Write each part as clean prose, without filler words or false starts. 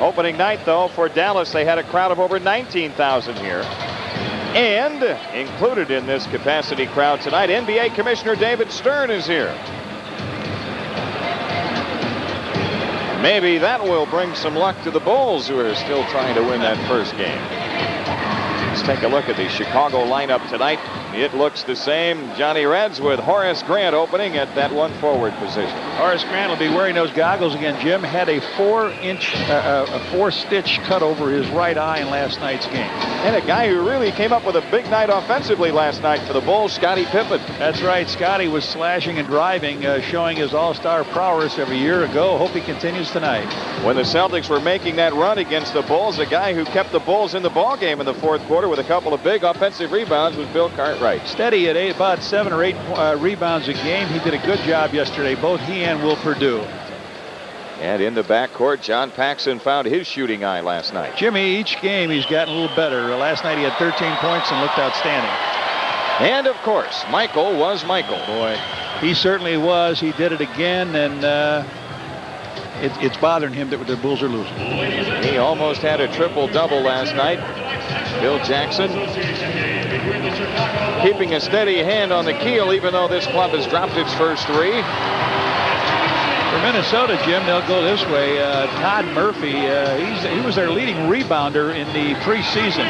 Opening night, though, for Dallas, they had a crowd of over 19,000 here. And included in this capacity crowd tonight, NBA Commissioner David Stern is here. Maybe that will bring some luck to the Bulls, who are still trying to win that first game. Let's take a look at the Chicago lineup tonight. It looks the same. Johnny Reds with Horace Grant opening at that 1 forward position. Horace Grant will be wearing those goggles again, Jim. Had a 4-stitch cut over his right eye in last night's game. And a guy who really came up with a big night offensively last night for the Bulls, Scottie Pippen. That's right. Scottie was slashing and driving, showing his all-star prowess of a year ago. Hope he continues tonight. When the Celtics were making that run against the Bulls, a guy who kept the Bulls in the ballgame in the fourth quarter with a couple of big offensive rebounds was Bill Cartwright. Steady at about 7 or 8 rebounds a game. He did a good job yesterday, both he and Will Perdue. And in the backcourt, John Paxson found his shooting eye last night. Jimmy, each game he's gotten a little better. Last night he had 13 points and looked outstanding. And of course, Michael was Michael. Boy, he certainly was. He did it again, and it's bothering him that the Bulls are losing. He almost had a triple-double last night. Bill Jackson keeping a steady hand on the keel, even though this club has dropped its first 3. For Minnesota, Jim, they'll go this way. Todd Murphy, he was their leading rebounder in the preseason.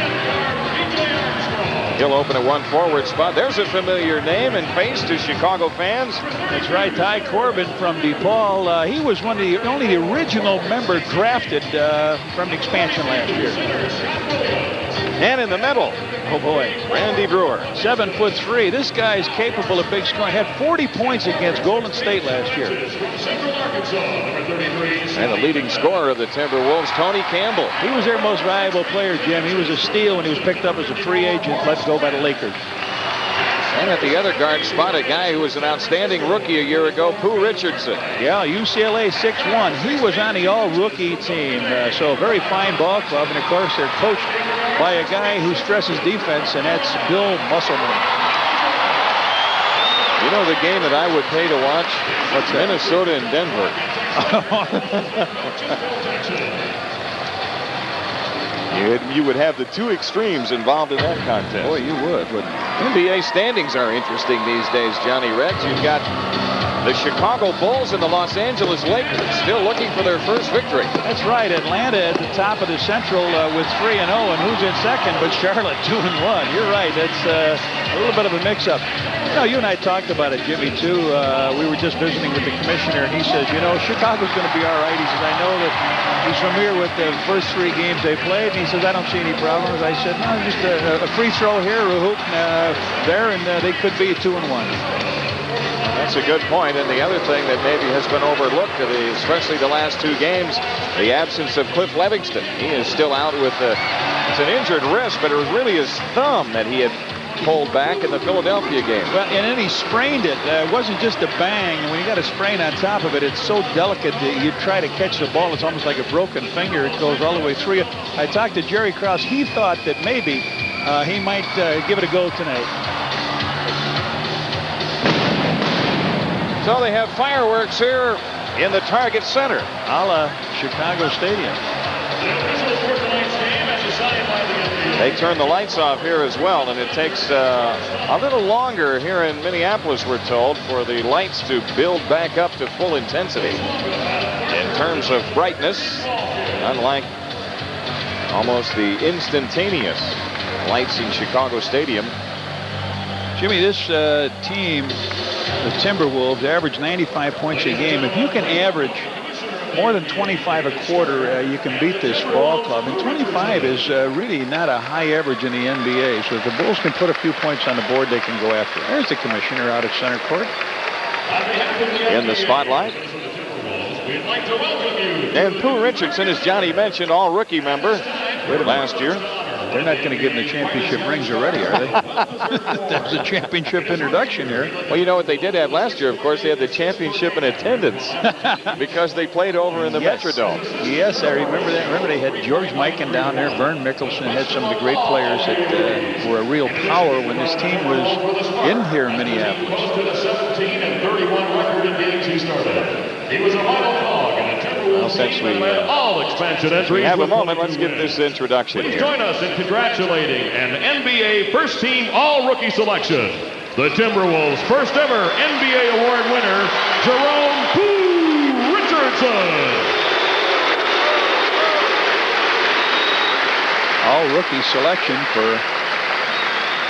He'll open a 1 forward spot. There's a familiar name and face to Chicago fans. That's right, Ty Corbin from DePaul. He was only the original member drafted from the expansion last year. And in the middle, oh boy, Randy Brewer. 7'3". This guy is capable of big scoring. Had 40 points against Golden State last year. And the leading scorer of the Timberwolves, Tony Campbell. He was their most valuable player, Jim. He was a steal when he was picked up as a free agent, let go by the Lakers. And at the other guard spot, a guy who was an outstanding rookie a year ago, Pooh Richardson. Yeah, UCLA 6'1". He was on the all-rookie team, so a very fine ball club. And, of course, they're coached by a guy who stresses defense, and that's Bill Musselman. You know the game that I would pay to watch? What's that? Minnesota and Denver. You would have the 2 extremes involved in that contest. Boy, you would, wouldn't you? NBA standings are interesting these days, Johnny Reds. You've got the Chicago Bulls and the Los Angeles Lakers still looking for their first victory. That's right. Atlanta at the top of the Central with 3-0, and who's in second but Charlotte 2-1. You're right. That's a little bit of a mix-up. You know, you and I talked about it, Jimmy, too. We were just visiting with the commissioner, and he says, you know, Chicago's going to be all right. He says, I know that he's familiar with the first 3 games they played, and he says, I don't see any problems. I said, no, just a free throw here, a hoop there, and they could be 2-1. That's a good point. And the other thing that maybe has been overlooked, especially the last 2 games, the absence of Cliff Levingston. He is still out with it's an injured wrist, but it was really his thumb that he had pulled back in the Philadelphia game. Well, and then he sprained it. It wasn't just a bang. And when you got a sprain on top of it, it's so delicate that you try to catch the ball. It's almost like a broken finger. It goes all the way through. I talked to Jerry Krause. He thought that maybe he might give it a go tonight. So they have fireworks here in the Target Center, a la Chicago Stadium. They turn the lights off here as well, and it takes a little longer here in Minneapolis, we're told, for the lights to build back up to full intensity. In terms of brightness, unlike almost the instantaneous lights in Chicago Stadium. Jimmy, this team, the Timberwolves, average 95 points a game. If you can average more than 25 a quarter, you can beat this ball club. And 25 is really not a high average in the NBA. So if the Bulls can put a few points on the board, they can go after it. There's the commissioner out at center court. In the spotlight. And Pooh Richardson, as Johnny mentioned, all rookie member last year. They're not going to give them the championship rings already, are they? There's a championship introduction here. Well, you know what they did have last year? Of course, they had the championship in attendance because they played over in the Metrodome. Yes, I remember that. Remember they had George Mikan down there. Vern Mickelson had some of the great players that were a real power when this team was in here in Minneapolis. 17 and 31 record in games he started. He was a vital cog in the Timberwolves. since we have a moment, let's get this introduction Please here. join us in congratulating an NBA First Team All-Rookie Selection. The Timberwolves' first ever NBA award winner, Jerome Pooh Richardson. All-rookie selection for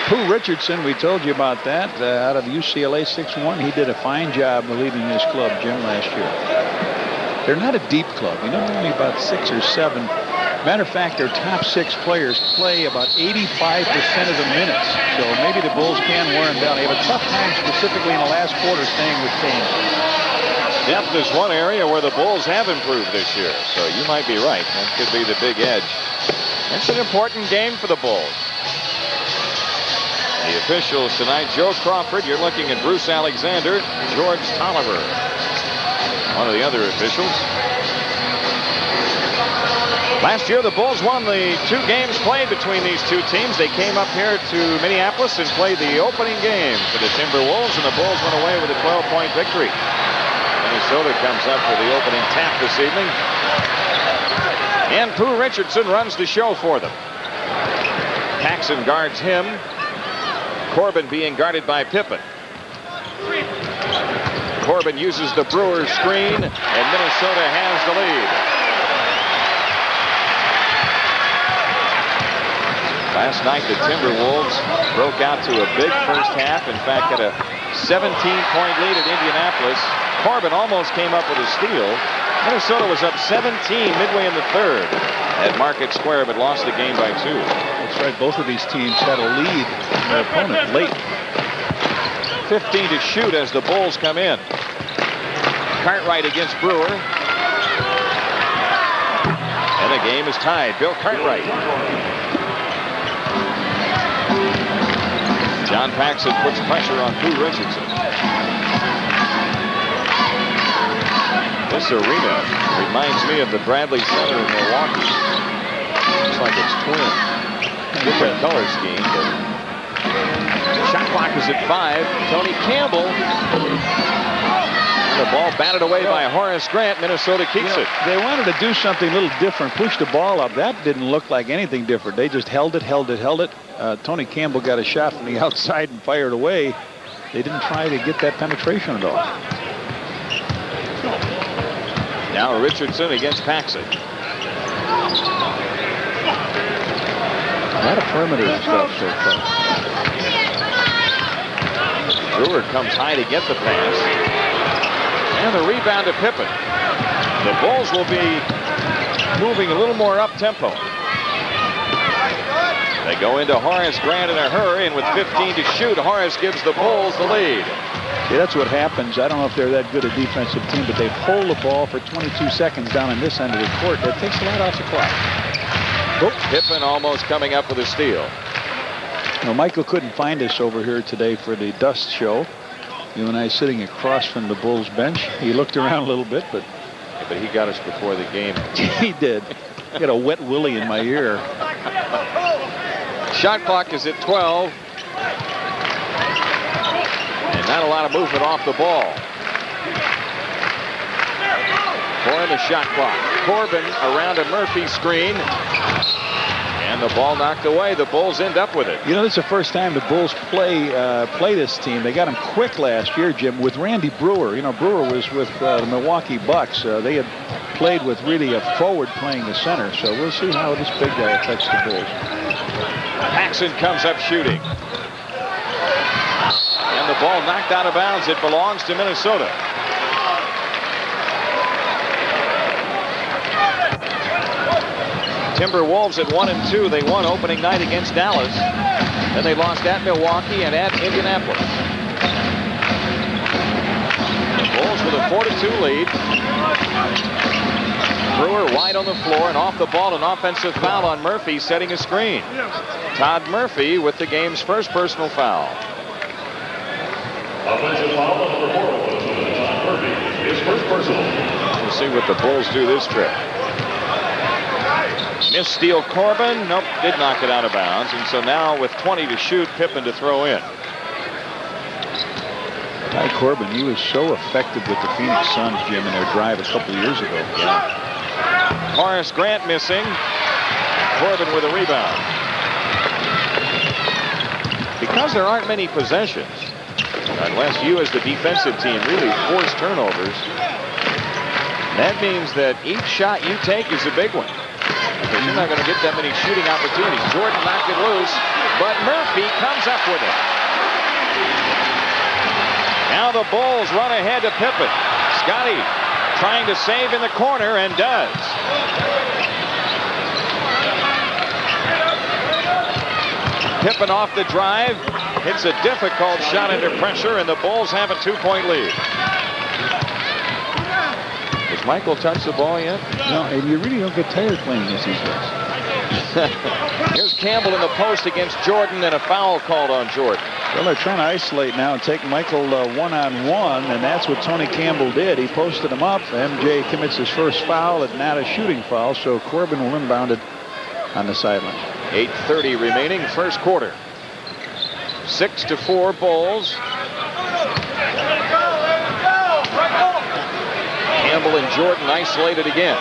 Pooh Richardson. We told you about that. Out of UCLA 6'1". He did a fine job leading his club, Jim, last year. They're not a deep club. You know, only about 6 or 7. Matter of fact, their top 6 players play about 85% of the minutes. So maybe the Bulls can wear them down. They have a tough time, specifically in the last quarter, staying with Kane. Depth is one area where the Bulls have improved this year. So you might be right. That could be the big edge. It's an important game for the Bulls. The officials tonight, Joe Crawford. You're looking at Bruce Alexander, George Tolliver, one of the other officials. Last year, the Bulls won the 2 games played between these 2 teams. They came up here to Minneapolis and played the opening game for the Timberwolves, and the Bulls went away with a 12-point victory. Minnesota comes up for the opening tap this evening. And Pooh Richardson runs the show for them. Paxson guards him. Corbin being guarded by Pippen. Corbin uses the Brewers screen, and Minnesota has the lead. Last night, the Timberwolves broke out to a big first half. In fact, had a 17-point lead at Indianapolis. Corbin almost came up with a steal. Minnesota was up 17 midway in the 3rd at Market Square, but lost the game by 2. That's right. Both of these teams had a lead in their opponent late. 15 to shoot as the Bulls come in. Cartwright against Brewer. And the game is tied. Bill Cartwright. John Paxson puts pressure on Pooh Richardson. This arena reminds me of the Bradley Center in Milwaukee. Looks like it's twin. Different color scheme, but shot clock is at 5. Tony Campbell. The ball batted away by Horace Grant. Minnesota keeps it. They wanted to do something a little different, push the ball up. That didn't look like anything different. They just held it. Tony Campbell got a shot from the outside and fired away. They didn't try to get that penetration at all. Now Richardson against Paxson. A lot of perimeter stuff so far. Brewer comes high to get the pass. And the rebound to Pippen. The Bulls will be moving a little more up-tempo. They go into Horace Grant in a hurry, and with 15 to shoot, Horace gives the Bulls the lead. Yeah, that's what happens. I don't know if they're that good a defensive team, but they hold the ball for 22 seconds down on this end of the court. That takes a lot off the clock. Oh, Pippen almost coming up with a steal. Now, Michael couldn't find us over here today for the Dust Show. You and I sitting across from the Bulls bench. He looked around a little bit, but he got us before the game. He did. I got a wet willy in my ear. Shot clock is at 12. And not a lot of movement off the ball. 4 in the shot clock. Corbin around a Murphy screen. And the ball knocked away. The Bulls end up with it. You know, this is the first time the Bulls play this team. They got him quick last year, Jim, with Randy Brewer. You know, Brewer was with the Milwaukee Bucks. They had played with really a forward playing the center. So we'll see how this big guy affects the Bulls. Paxson comes up shooting. And the ball knocked out of bounds. It belongs to Minnesota. Timberwolves at 1-2. They won opening night against Dallas. Then they lost at Milwaukee and at Indianapolis. The Bulls with a 4-2 lead. Brewer wide on the floor and off the ball. An offensive foul on Murphy, setting a screen. Todd Murphy with the game's first personal foul. Offensive foul on number 4 of Todd Murphy. His first personal. We'll see what the Bulls do this trip. Missed steal Corbin. Nope, did knock it out of bounds. And so now with 20 to shoot, Pippen to throw in. Ty Corbin, he was so effective with the Phoenix Suns, Jim, in their drive a couple years ago. Yeah. Horace Grant missing. Corbin with a rebound. Because there aren't many possessions, unless you as the defensive team really force turnovers, that means that each shot you take is a big one. Because you're not going to get that many shooting opportunities. Jordan knocked it loose, but Murphy comes up with it. Now the Bulls run ahead to Pippen. Scotty trying to save in the corner and does. Pippen off the drive, hits a difficult shot under pressure, and the Bulls have a 2-point lead. Has Michael touched the ball yet? No, and you really don't get tired playing against these guys. Here's Campbell in the post against Jordan, and a foul called on Jordan. Well, they're trying to isolate now and take Michael one-on-one, and that's what Tony Campbell did. He posted him up. MJ commits his first foul, and not a shooting foul, so Corbin will inbound it on the sideline. 8:30 remaining, first quarter. 6-4 Bulls. Campbell and Jordan isolated again.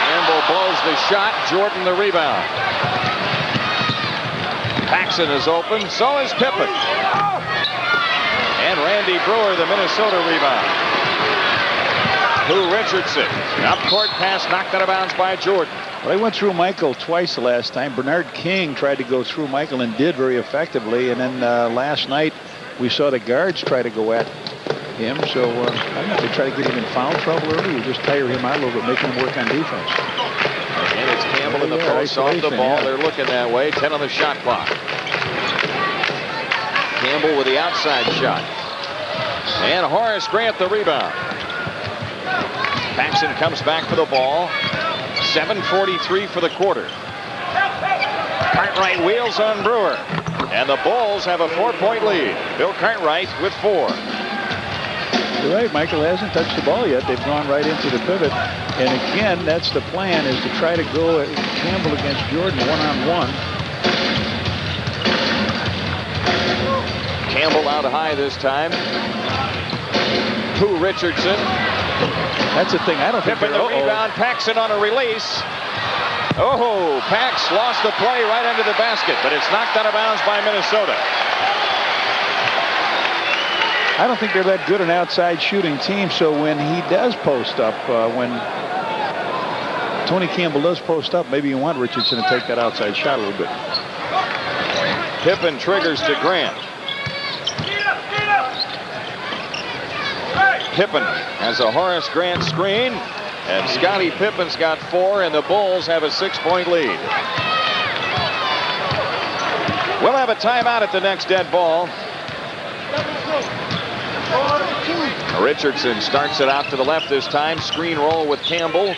Campbell blows the shot. Jordan the rebound. Paxson is open. So is Pippen. And Randy Brewer, the Minnesota rebound. Who Richardson. Up court pass knocked out of bounds by Jordan. Well, they went through Michael twice the last time. Bernard King tried to go through Michael and did very effectively. And then last night we saw the guards try to go at him. So I don't know if they try to get him in foul trouble early or just tire him out a little bit, make him work on defense. And it's Campbell in the post off the ball. Yeah. They're looking that way. 10 on the shot clock. Campbell with the outside shot. And Horace Grant the rebound. Paxson comes back for the ball. 7:43 for the quarter. Cartwright wheels on Brewer. And the Bulls have a 4-point lead. Bill Cartwright with 4. You're right, Michael hasn't touched the ball yet. They've gone right into the pivot. And again, that's the plan, is to try to go at Campbell against Jordan one-on-one. Campbell out high this time. Who Richardson. That's the thing. I don't think Pippen the rebound. Paxson on a release. Oh, Pax lost the play right under the basket, but it's knocked out of bounds by Minnesota. I don't think they're that good an outside shooting team, so when he does post up, when Tony Campbell does post up, maybe you want Richardson to take that outside shot a little bit. Pippen triggers to Grant. Pippen has a Horace Grant screen, and Scottie Pippen's got 4, and the Bulls have a 6-point lead. We'll have a timeout at the next dead ball. Richardson starts it out to the left this time. Screen roll with Campbell.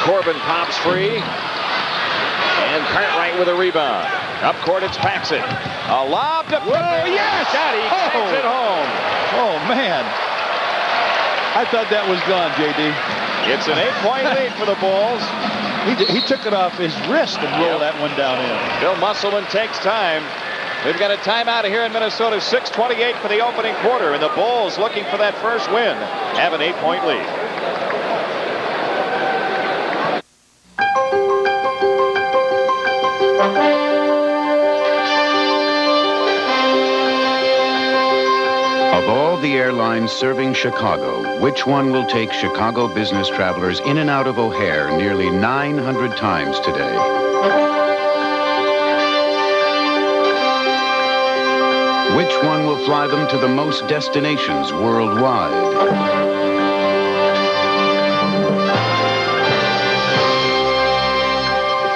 Corbin pops free. And Cartwright with a rebound. Up court, it's Paxson. A lob to Pippen. Yes! Scotty gets it home. Oh, man. I thought that was gone, J.D. It's an 8-point lead for the Bulls. He took it off his wrist and rolled that one down in. Bill Musselman takes time. We've got a timeout here in Minnesota. 6:28 for the opening quarter, and the Bulls, looking for that first win, have an 8-point lead. Of all the airlines serving Chicago, which one will take Chicago business travelers in and out of O'Hare nearly 900 times today? Which one will fly them to the most destinations worldwide?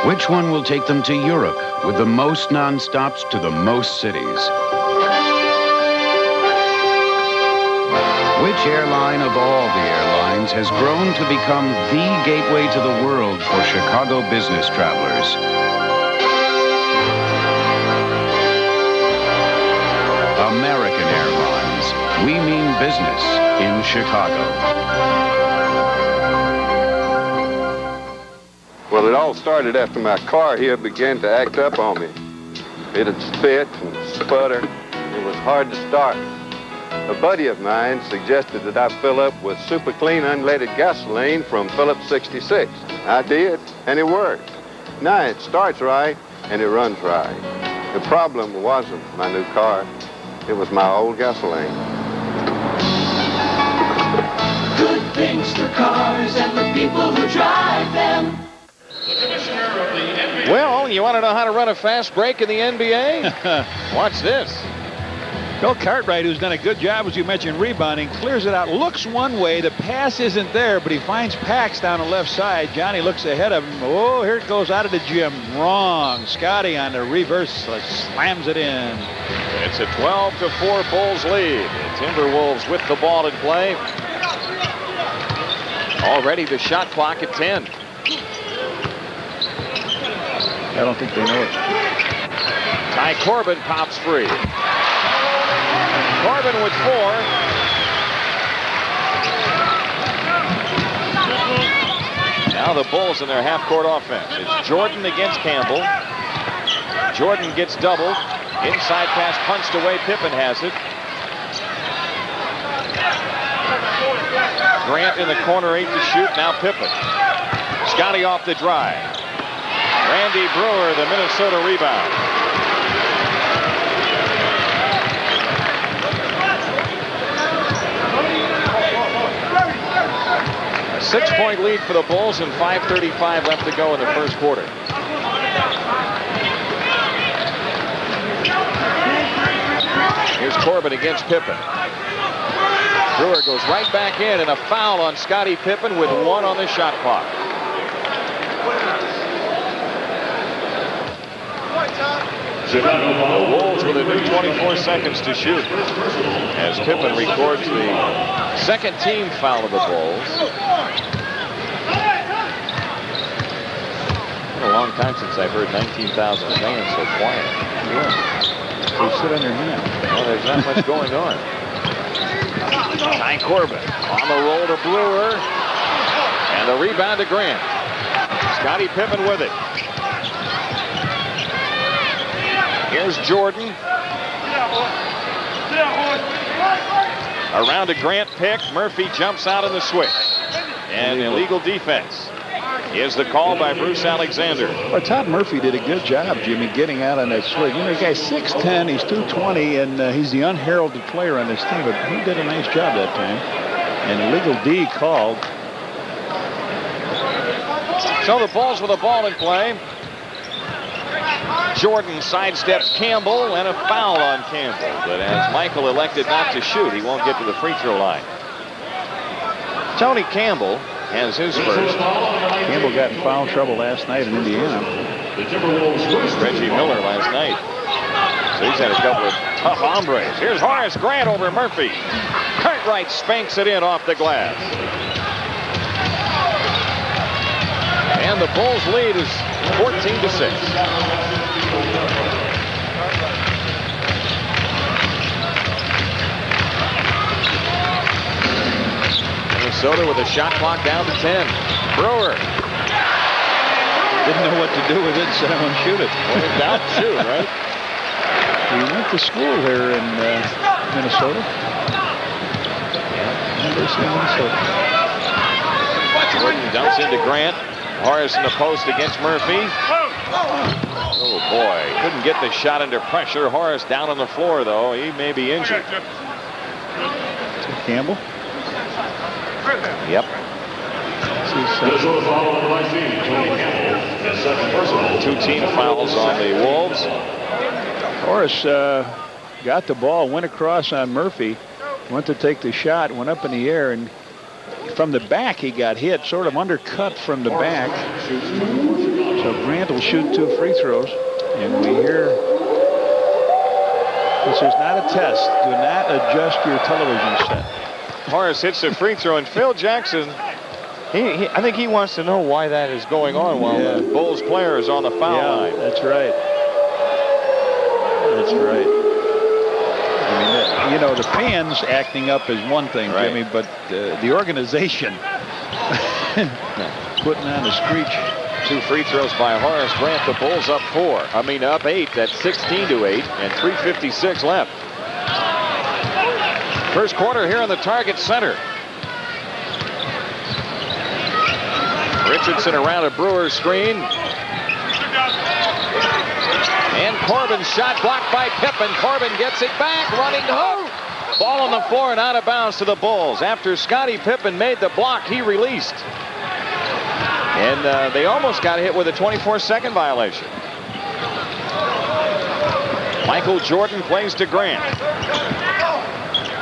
Which one will take them to Europe with the most non-stops to the most cities? Which airline of all the airlines has grown to become the gateway to the world for Chicago business travelers? American Airlines. We mean business in Chicago. Well, it all started after my car here began to act up on me. It'd spit and sputter. It was hard to start. A buddy of mine suggested that I fill up with super clean unleaded gasoline from Phillips 66. I did, and it worked. Now it starts right, and it runs right. The problem wasn't my new car. It was my old gasoline. Good things for cars and the people who drive them. Well, you want to know how to run a fast break in the NBA? Watch this. Bill Cartwright, who's done a good job, as you mentioned, rebounding, clears it out, looks one way. The pass isn't there, but he finds Pax down the left side. Johnny looks ahead of him. Oh, here it goes out of the gym. Wrong. Scotty on the reverse slams it in. It's a 12-4 Bulls lead. The Timberwolves with the ball in play. Already the shot clock at 10. I don't think they know it. Ty Corbin pops free. Corbin with 4. Now the Bulls in their half-court offense. It's Jordan against Campbell. Jordan gets doubled. Inside pass punched away. Pippen has it. Grant in the corner, 8 to shoot. Now Pippen. Scotty off the drive. Randy Brewer, the Minnesota rebound. A 6-point lead for the Bulls and 5:35 left to go in the first quarter. Here's Corbin against Pippen. Brewer goes right back in, and a foul on Scottie Pippen with 1 on the shot clock. The Wolves with a new 24 seconds to shoot as Pippen records the second team foul of the Bulls. It's been a long time since I've heard 19,000 fans so quiet. Yeah. They sit on their hands. Well, there's not much going on. Ty Corbin on the roll to Brewer. And the rebound to Grant. Scottie Pippen with it. Here's Jordan. Around to Grant pick. Murphy jumps out in the switch. And illegal defense is the call by Bruce Alexander. Well, Todd Murphy did a good job, Jimmy, getting out on that switch. You know, the guy's 6'10", he's 220, and he's the unheralded player on this team, but he did a nice job that time. And illegal D called. So the Bulls with a ball in play. Jordan sidesteps Campbell, and a foul on Campbell. But as Michael elected not to shoot, he won't get to the free throw line. Tony Campbell has his first. Campbell got in foul trouble last night in Indiana. Reggie Miller last night. So he's had a couple of tough hombres. Here's Horace Grant over Murphy. Cartwright spanks it in off the glass. And the Bulls lead is 14-6. Minnesota with a shot clock down to 10. Brewer. Didn't know what to do with it, so I won't shoot it. Well, it's down to shoot, right? He went to school here in Minnesota. University of Minnesota. Jordan dumps into Grant. Horace in the post against Murphy. Oh, boy. Couldn't get the shot under pressure. Horace down on the floor, though. He may be injured. Campbell? Yep. Two team fouls on the Wolves. Horace got the ball, went across on Murphy, went to take the shot, went up in the air, and from the back he got hit, sort of undercut from the back. So Grant will shoot 2 free throws, and we hear this is not a test. Do not adjust your television set. Horace hits the free throw, and Phil Jackson, I think he wants to know why that is going on while the Bulls player is on the foul line. That's right. That's right. I mean, you know, the fans acting up is one thing, right, Jimmy, but the organization putting on a screech. 2 free throws by Horace Grant. The Bulls up 8. That's 16-8, and 3:56 left. First quarter here in the Target Center. Richardson around a Brewers screen. And Corbin's shot blocked by Pippen. Corbin gets it back, running hook. Ball on the floor and out of bounds to the Bulls. After Scottie Pippen made the block, he released. And they almost got hit with a 24-second violation. Michael Jordan plays to Grant.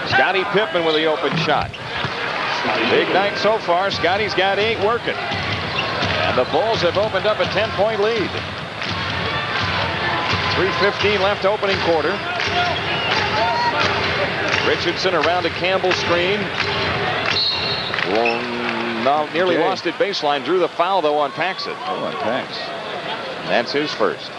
Scottie Pippen with the open shot. Big night so far. Scottie's got 8 working. And the Bulls have opened up a 10-point lead. 3:15 left opening quarter. Richardson around a Campbell screen. Nearly lost it baseline. Drew the foul, though, on Paxson. Oh, on Pax. That's his first.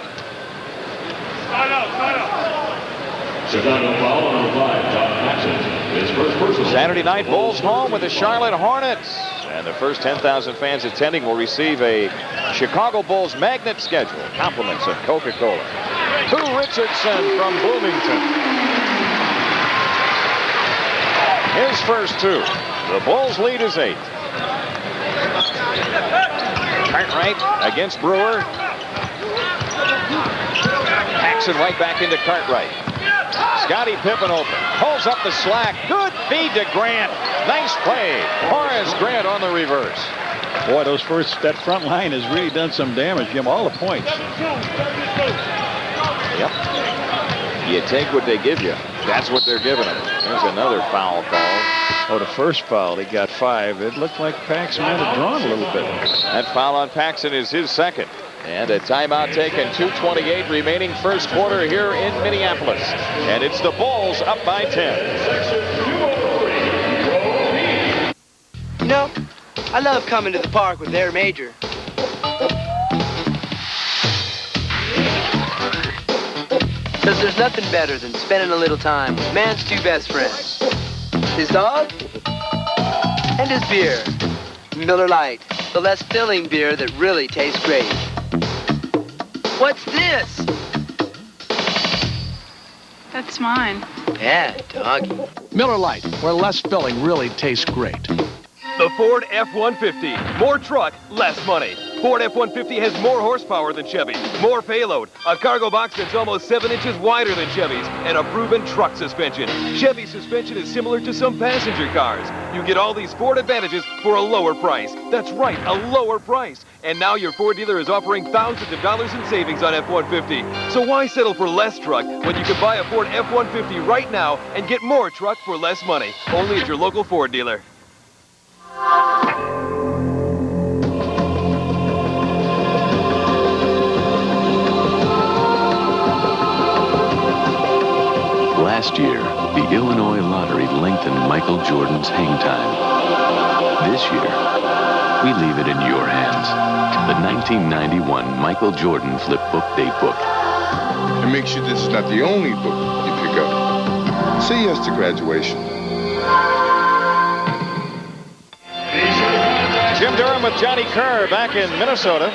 Chicago foul on 5, John Paxson. His first personal. Saturday night, Bulls home with the Charlotte Hornets. And the first 10,000 fans attending will receive a Chicago Bulls magnet schedule. Compliments of Coca-Cola. To Richardson from Bloomington. His first 2. The Bulls lead is 8. Cartwright against Brewer. Paxson right back into Cartwright. Scottie Pippen open. Pulls up the slack. Good feed to Grant. Nice play. Horace Grant on the reverse. Boy, that front line has really done some damage. Give them all the points. Yep. You take what they give you. That's what they're giving them. There's another foul call. Oh, the first foul, they got 5. It looked like Paxson might have drawn a little bit. That foul on Paxson is his second. And a timeout taken. 2:28 remaining first quarter here in Minneapolis. And it's the Bulls up by 10. You know, I love coming to the park with their major. Because there's nothing better than spending a little time with man's 2 best friends. His dog and his beer. Miller Lite, the less filling beer that really tastes great. What's this? That's mine. Yeah, doggy. Miller Lite, where less filling really tastes great. The Ford F-150. More truck, less money. Ford F-150 has more horsepower than Chevy, more payload, a cargo box that's almost 7 inches wider than Chevy's, and a proven truck suspension. Chevy's suspension is similar to some passenger cars. You get all these Ford advantages for a lower price. That's right, a lower price. And now your Ford dealer is offering thousands of dollars in savings on F-150. So why settle for less truck when you can buy a Ford F-150 right now and get more truck for less money? Only at your local Ford dealer. Last year, the Illinois Lottery lengthened Michael Jordan's hang time. This year, we leave it in your hands. The 1991 Michael Jordan Flip Book Date Book. And make sure this is not the only book you pick up. Say yes to graduation. Jim Durham with Johnny Kerr back in Minnesota.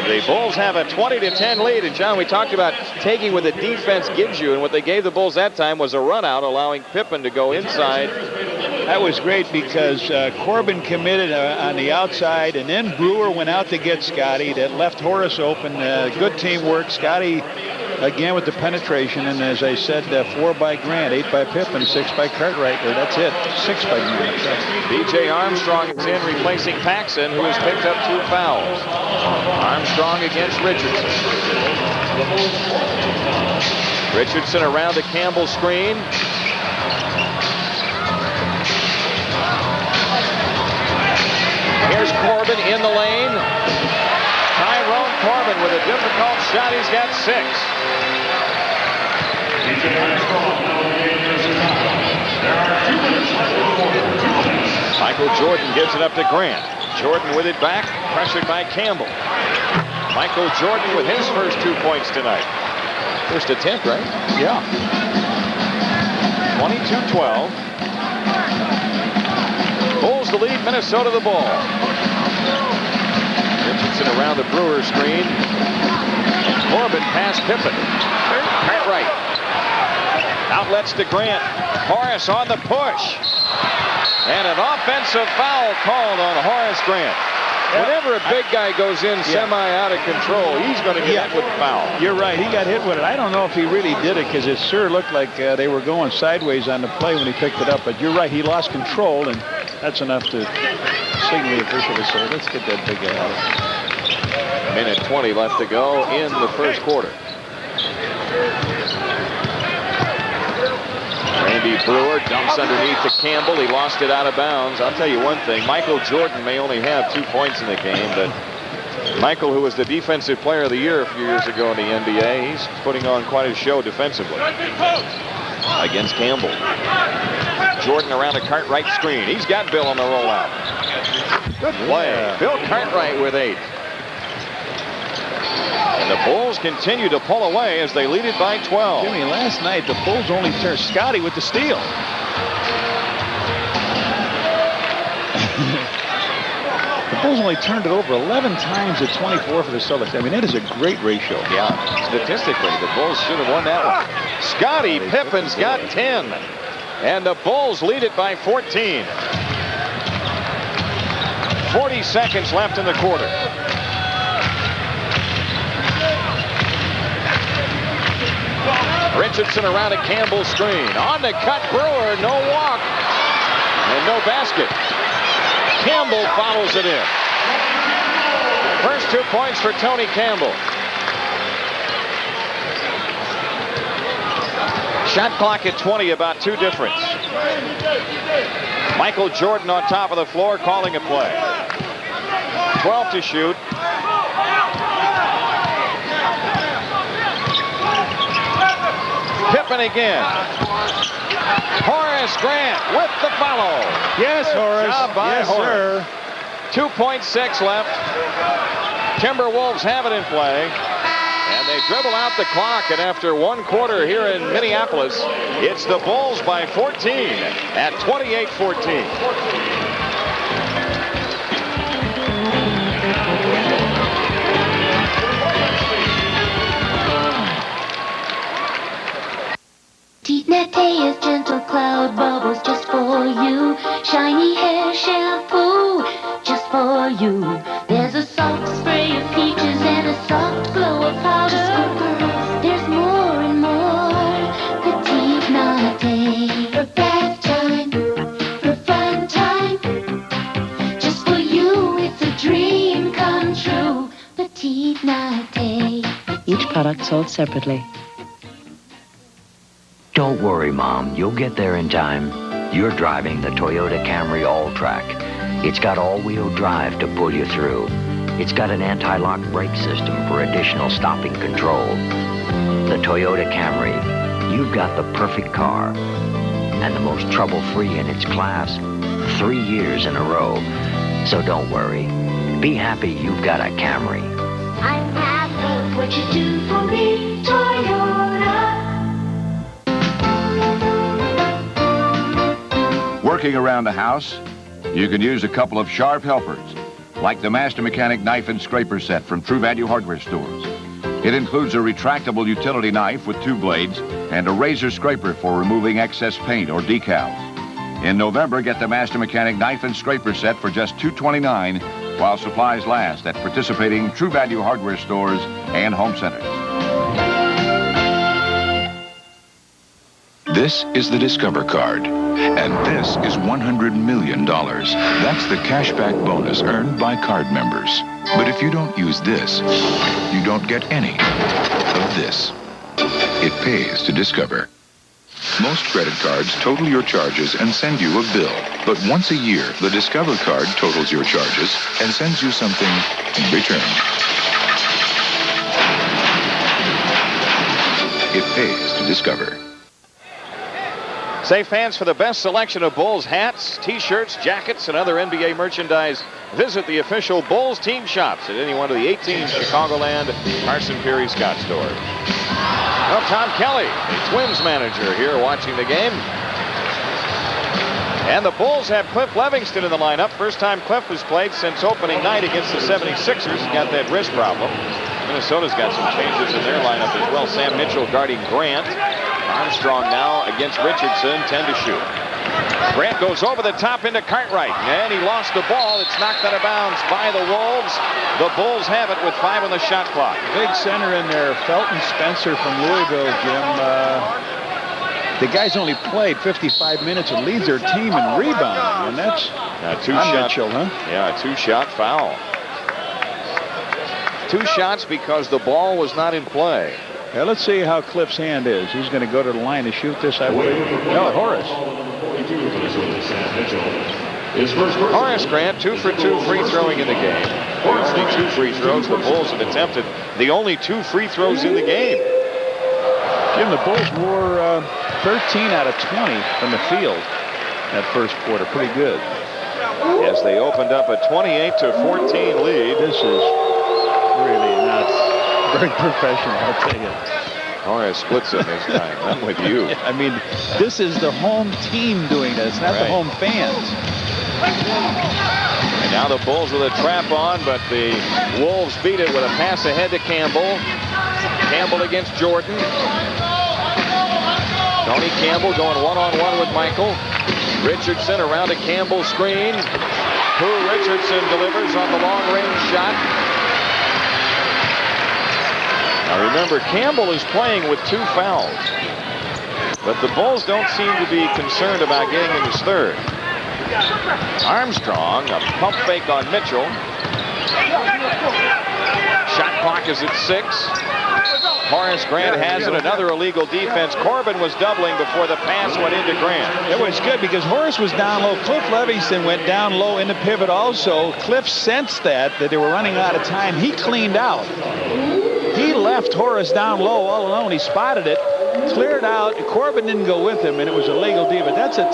The Bulls have a 20-10 lead. And, John, we talked about taking what the defense gives you. And what they gave the Bulls that time was a run out, allowing Pippen to go inside. That was great because Corbin committed on the outside, and then Brewer went out to get Scottie. That left Horace open. Good teamwork. Scottie, again, with the penetration. And as I said, 4 by Grant, 8 by Pippen, 6 by Cartwright. Or that's it, 6 by Grant. B.J. Armstrong is in, replacing Paxson, who has picked up 2 fouls. Armstrong against Richardson. Richardson around the Campbell screen. Here's Corbin in the lane. Tyrone Corbin with a difficult shot. He's got 6. Michael Jordan gives it up to Grant. Jordan with it back, pressured by Campbell. Michael Jordan with his first 2 points tonight. First attempt, right? Yeah. 22-12. Bulls the lead, Minnesota the ball. Richardson around the Brewer screen. Corbin past Pippen. Cartwright. Outlets to Grant. Horace on the push. And an offensive foul called on Horace Grant. Whenever a big guy goes in semi out of control, he's going to get hit with the foul. You're right. He got hit with it. I don't know if he really did it because it sure looked like they were going sideways on the play when he picked it up. But you're right. He lost control, and that's enough to signal the official to say, let's get that big guy out. Minute 20 left to go in the first quarter. Randy Brewer dumps underneath to Campbell. He lost it out of bounds. I'll tell you one thing. Michael Jordan may only have 2 points in the game, but Michael, who was the defensive player of the year a few years ago in the NBA, he's putting on quite a show defensively against Campbell. Jordan around a Cartwright screen. He's got Bill on the rollout. Good play. Bill Cartwright with 8. And the Bulls continue to pull away as they lead it by 12. Jimmy, last night the Bulls only turned Scotty with the steal. The Bulls only turned it over 11 times to 24 for the Celtics. I mean, that is a great ratio. Yeah, statistically, the Bulls should have won that one. Scottie Pippen's got 10. And the Bulls lead it by 14. 40 seconds left in the quarter. Richardson around a Campbell screen. On the cut, Brewer, no walk. And no basket. Campbell follows it in. First 2 points for Tony Campbell. Shot clock at 20, about 2 difference. Michael Jordan on top of the floor calling a play. 12 to shoot. Pippen again. Horace Grant with the follow. Yes, Horace. Job by yes, Horace. sir. 2.6 left. Timberwolves have it in play. And they dribble out the clock. And after 1 quarter here in Minneapolis, it's the Bulls by 14 at 28-14. Nete is gentle cloud bubbles just for you. Shiny hair shampoo just for you. There's a soft spray of peaches and a soft glow of powder. Just for girls, there's more and more. Petite Nete for bath time, for fun time. Just for you, it's a dream come true. Petite Nete. Each product sold separately. Don't worry, Mom. You'll get there in time. You're driving the Toyota Camry All-Track. It's got all-wheel drive to pull you through. It's got an anti-lock brake system for additional stopping control. The Toyota Camry, you've got the perfect car. And the most trouble-free in its class. 3 years in a row. So don't worry. Be happy you've got a Camry. I'm happy what you do for me, Toyota. Working around the house, you can use a couple of sharp helpers, like the Master Mechanic Knife and Scraper Set from True Value Hardware Stores. It includes a retractable utility knife with 2 blades and a razor scraper for removing excess paint or decals. In November, get the Master Mechanic Knife and Scraper Set for just $229 while supplies last at participating True Value Hardware Stores and home centers. This is the Discover Card, and this is $100 million. That's the cashback bonus earned by card members. But if you don't use this, you don't get any of this. It pays to Discover. Most credit cards total your charges and send you a bill. But once a year, the Discover Card totals your charges and sends you something in return. It pays to Discover. Say, fans, for the best selection of Bulls hats, T-shirts, jackets, and other NBA merchandise, visit the official Bulls team shops at any one of the 18 Chicagoland Carson Peary Scott stores. Well, Tom Kelly, the Twins manager, here watching the game. And the Bulls have Cliff Levingston in the lineup. First time Cliff has played since opening night against the 76ers. He got that wrist problem. Minnesota's got some changes in their lineup as well. Sam Mitchell guarding Grant. Armstrong now against Richardson, 10 to shoot. Grant goes over the top into Cartwright, and he lost the ball. It's knocked out of bounds by the Wolves. The Bulls have it with 5 on the shot clock. Big center in there, Felton Spencer from Louisville, Jim. The guy's only played 55 minutes and leads their team in rebounding, and that's two-shot, Mitchell, huh? Yeah, a 2-shot foul. 2 shots because the ball was not in play. Yeah, let's see how Cliff's hand is. He's going to go to the line to shoot this, I believe. No, Horace. Horace Grant, 2 for 2 free throwing in the game. The only 2 free throws the Bulls have attempted. The only 2 free throws in the game. Jim, the Bulls were 13 out of 20 from the field that first quarter. Pretty good. As they opened up a 28-14 lead. This is really not very professional, I'll tell you. Horace splits it this time. I'm with you. I mean, this is the home team doing this, not the home fans. And now the Bulls with a trap on, but the Wolves beat it with a pass ahead to Campbell. Campbell against Jordan. Tony Campbell going one-on-one with Michael. Richardson around a Campbell screen. Richardson delivers on the long-range shot. Now remember, Campbell is playing with 2 fouls. But the Bulls don't seem to be concerned about getting in his third. Armstrong, a pump fake on Mitchell. Shot clock is at 6. Horace Grant has it. Another illegal defense. Corbin was doubling before the pass went into Grant. It was good because Horace was down low. Cliff Livingston went down low in the pivot also. Cliff sensed that they were running out of time. He cleaned out. He left Horace down low all alone. He spotted it, cleared out. Corbin didn't go with him, and it was illegal D. But that's a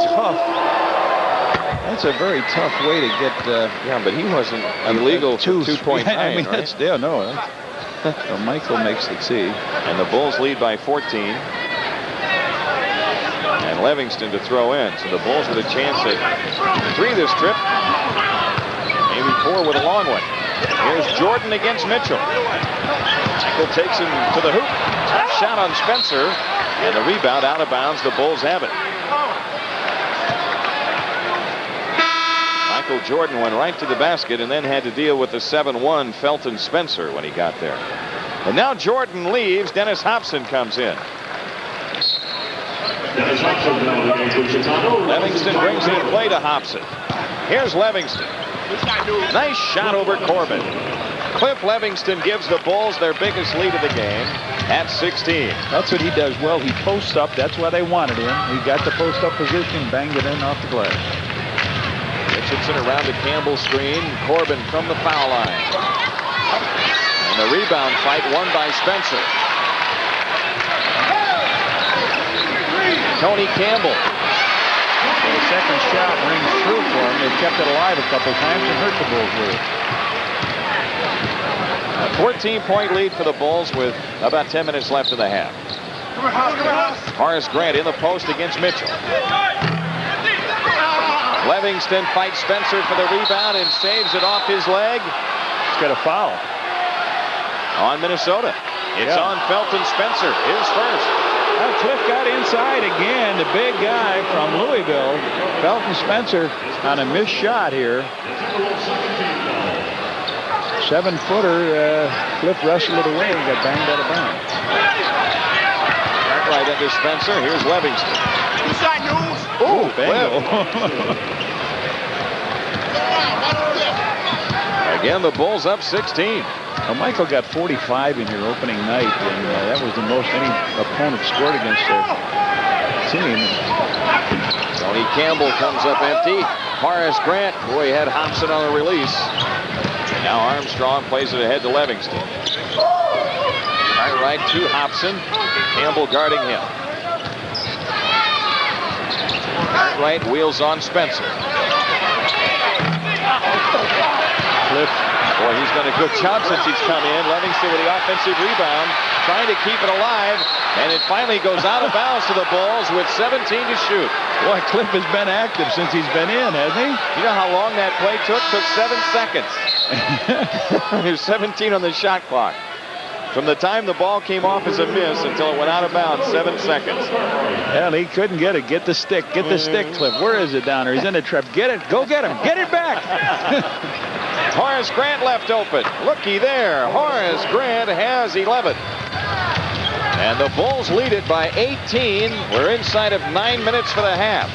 very tough way to get. Yeah, but he wasn't illegal for 2.9. I mean, right? that's no. So Michael makes the tee. And the Bulls lead by 14. And Livingston to throw in. So the Bulls with a chance at 3 this trip. Maybe 4 with a long one. Here's Jordan against Mitchell. Michael takes him to the hoop. Tough shot on Spencer. And the rebound out of bounds. The Bulls have it. Michael Jordan went right to the basket and then had to deal with the 7-1 Felton Spencer when he got there. And now Jordan leaves. Dennis Hobson comes in. Livingston brings it in play to Hobson. Here's Livingston. Nice shot over Corbin. Cliff Livingston gives the Bulls their biggest lead of the game at 16. That's what he does well. He posts up. That's why they wanted him. He got the post-up position, banged it in off the glass. Richardson around the Campbell screen. Corbin from the foul line. And the rebound fight won by Spencer. Tony Campbell. So the second shot rings true for him. They've kept it alive a couple times and hurt the Bulls with it. A 14-point lead for the Bulls with about 10 minutes left in the half. Horace Grant in the post against Mitchell. Livingston fights Spencer for the rebound and saves it off his leg. He's got a foul on Minnesota. It's on Felton Spencer, his first. Well, Cliff got inside again. The big guy from Louisville, Felton Spencer, on a missed shot here. 7-footer. Cliff wrestled it away and got banged out of bounds. Right into Spencer. Here's Livingston. Inside news. Oh, bingo. Again, the Bulls up 16. Well, Michael got 45 in your opening night, and that was the most any opponent scored against their team. Tony Campbell comes up empty. Horace Grant, boy, he had Hobson on the release. Now Armstrong plays it ahead to Livingston. Right to Hobson. Campbell guarding him. Right wheels on Spencer. Cliff. Boy, he's done a good job since he's come in. Livingston with the offensive rebound, trying to keep it alive, and it finally goes out of bounds to the Bulls with 17 to shoot. Boy, Cliff has been active since he's been in, hasn't he? You know how long that play took? Took 7 seconds. There's 17 on the shot clock. From the time the ball came off as a miss until it went out of bounds, 7 seconds. Well, he couldn't get it. Get the stick. Get the stick, Cliff. Where is it down there? He's in the trap. Get it. Go get him. Get it back. Horace Grant left open. Looky there. Horace Grant has 11. And the Bulls lead it by 18. We're inside of 9 minutes for the half.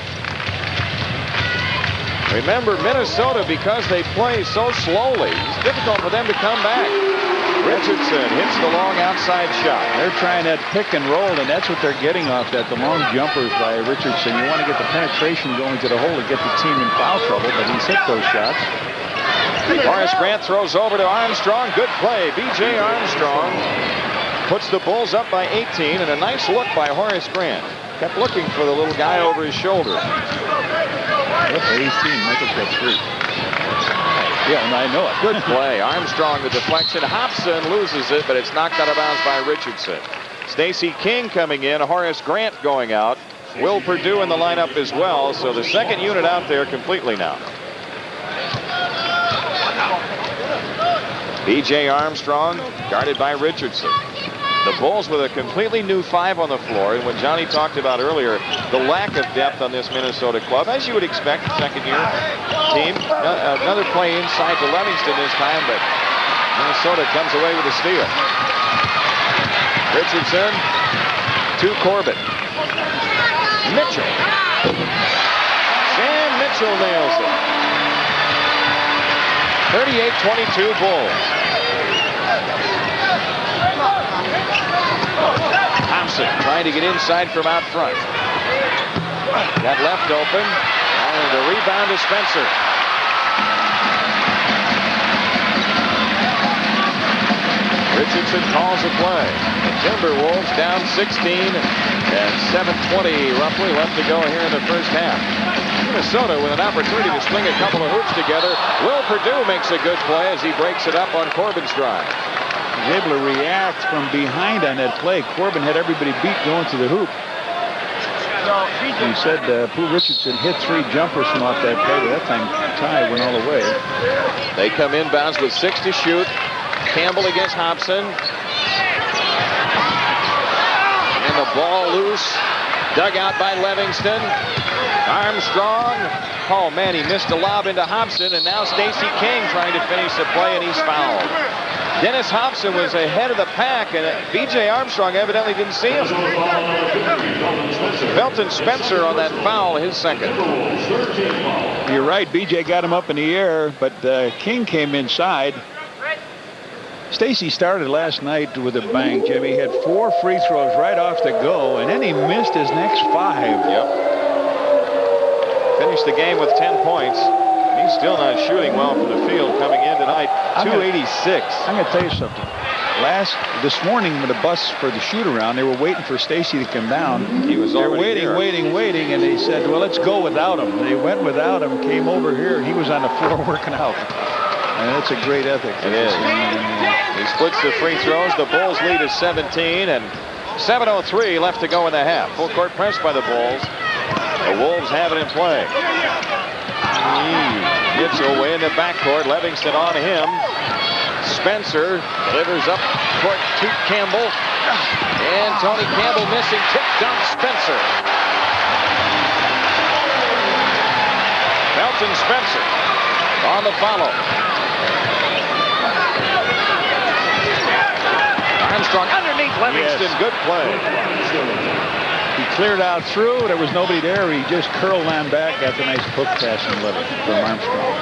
Remember, Minnesota, because they play so slowly, it's difficult for them to come back. Richardson hits the long outside shot. They're trying that pick and roll, and that's what they're getting off that, the long jumpers by Richardson. You want to get the penetration going to the hole to get the team in foul trouble, but he's hit those shots. Horace Grant throws over to Armstrong. Good play. B.J. Armstrong puts the Bulls up by 18, and a nice look by Horace Grant. Kept looking for the little guy over his shoulder. Look, 18. Michael's got 3. Yeah, and I know it. Good play. Armstrong, the deflection. Hobson loses it, but it's knocked out of bounds by Richardson. Stacey King coming in. Horace Grant going out. Will Perdue in the lineup as well. So the second unit out there completely now. B.J. Armstrong guarded by Richardson. The Bulls with a completely new 5 on the floor. And when Johnny talked about earlier, the lack of depth on this Minnesota club, as you would expect, second-year team. Another play inside to Livingston this time, but Minnesota comes away with a steal. Richardson to Corbett. Mitchell. Sam Mitchell nails it. 38-22 Bulls. Thompson trying to get inside from out front. Got left open. And the rebound to Spencer. Richardson calls a play. The Timberwolves down 16 and 7:20 roughly left to go here in the first half. Minnesota with an opportunity to string a couple of hoops together. Will Perdue makes a good play as he breaks it up on Corbin's drive. He's able to react from behind on that play. Corbin had everybody beat going to the hoop. He said Pooh Richardson hit 3 jumpers from off that play, but that time Ty went all the way. They come inbounds with 6 to shoot. Campbell against Hobson. And the ball loose. Dug out by Livingston. Armstrong. Oh, man, he missed a lob into Hobson, and now Stacey King trying to finish the play, and he's fouled. Dennis Hobson was ahead of the pack, and B.J. Armstrong evidently didn't see him. Felton Spencer on that foul, his second. You're right, B.J. got him up in the air, but King came inside. Stacey started last night with a bang, Jimmy. He had 4 free throws right off the go, and then he missed his next 5. Yep. Finished the game with 10 points. He's still not shooting well from the field coming in tonight. 286. I'm going to tell you something. This morning with the bus for the shoot-around, they were waiting for Stacey to come down. He was already waiting, and they said, well, let's go without him. They went without him, came over here, and he was on the floor working out. And that's a great ethic. It is. He splits the free throws. The Bulls lead is 17, and 7:03 left to go in the half. Full court press by the Bulls. The Wolves have it in play. Mitchell way in the backcourt. Livingston on him. Spencer delivers up court to Campbell. And Tony Campbell missing. Tip dump Spencer. Felton Spencer on the follow. Armstrong underneath Livingston. Yes. Good play. He cleared out through. There was nobody there. He just curled on back. Got the nice hook pass from Armstrong.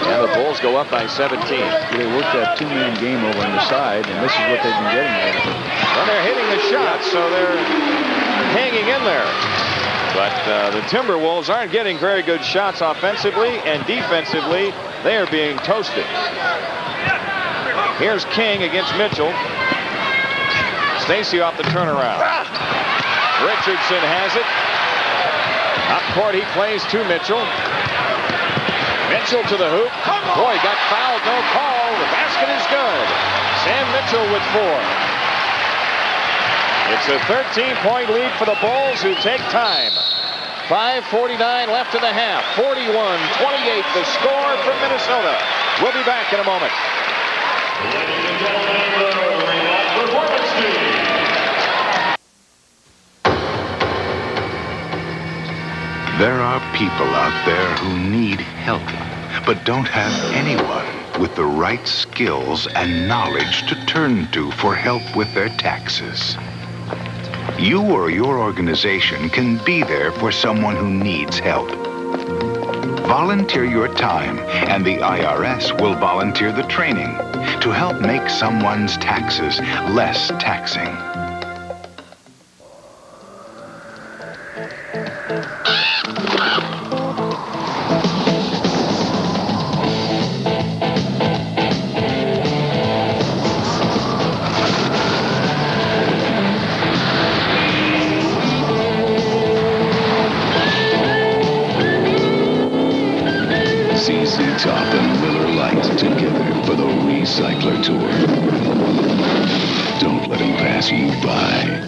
And the Bulls go up by 17. They worked that 2-man game over on the side, and this is what they've been getting out of it. Well, they're hitting the shots, so they're hanging in there. But the Timberwolves aren't getting very good shots offensively, and defensively, they are being toasted. Here's King against Mitchell. Stacey off the turnaround. Richardson has it. Up court, he plays to Mitchell. Mitchell to the hoop. Boy, got fouled, no call. The basket is good. Sam Mitchell with 4. It's a 13-point lead for the Bulls, who take time. 5:49 left in the half. 41-28 the score from Minnesota. We'll be back in a moment. There are people out there who need help, but don't have anyone with the right skills and knowledge to turn to for help with their taxes. You or your organization can be there for someone who needs help. Volunteer your time, and the IRS will volunteer the training to help make someone's taxes less taxing. ZZ Top and Miller Lite together for the Recycler Tour. Don't let them pass you by.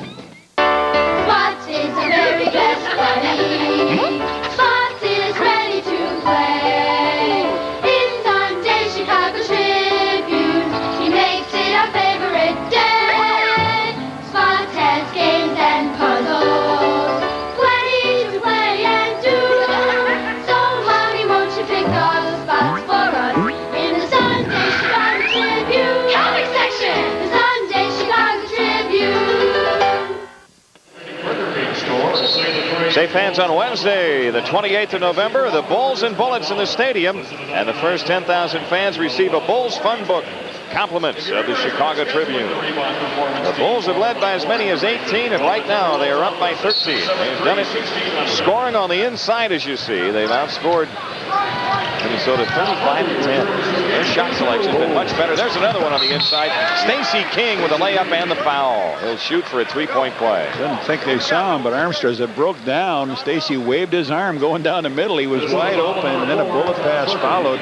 Spots is a very best buddy. Spots is ready to play. In Sunday Chicago Tribune, he makes it our favorite day. Spots has games and puzzles, plenty to play and do. So honey, won't you pick all the spots for us in the Sunday Chicago Tribune? Comic section, the Sunday Chicago Tribune. Safe Hands on Wednesday, the 28th of November. The Bulls and Bullets in the stadium. And the first 10,000 fans receive a Bulls Fun Book. Compliments of the Chicago Tribune. The Bulls have led by as many as 18, and right now they are up by 13. They've done it scoring on the inside, as you see. They've outscored Minnesota 35-10. Their shot selection has been much better. There's another one on the inside. Stacey King with a layup and the foul. He'll shoot for a three-point play. Didn't think they saw him, but Armstrong, as it broke down, Stacey waved his arm going down the middle. He was wide open, and then a bullet pass followed.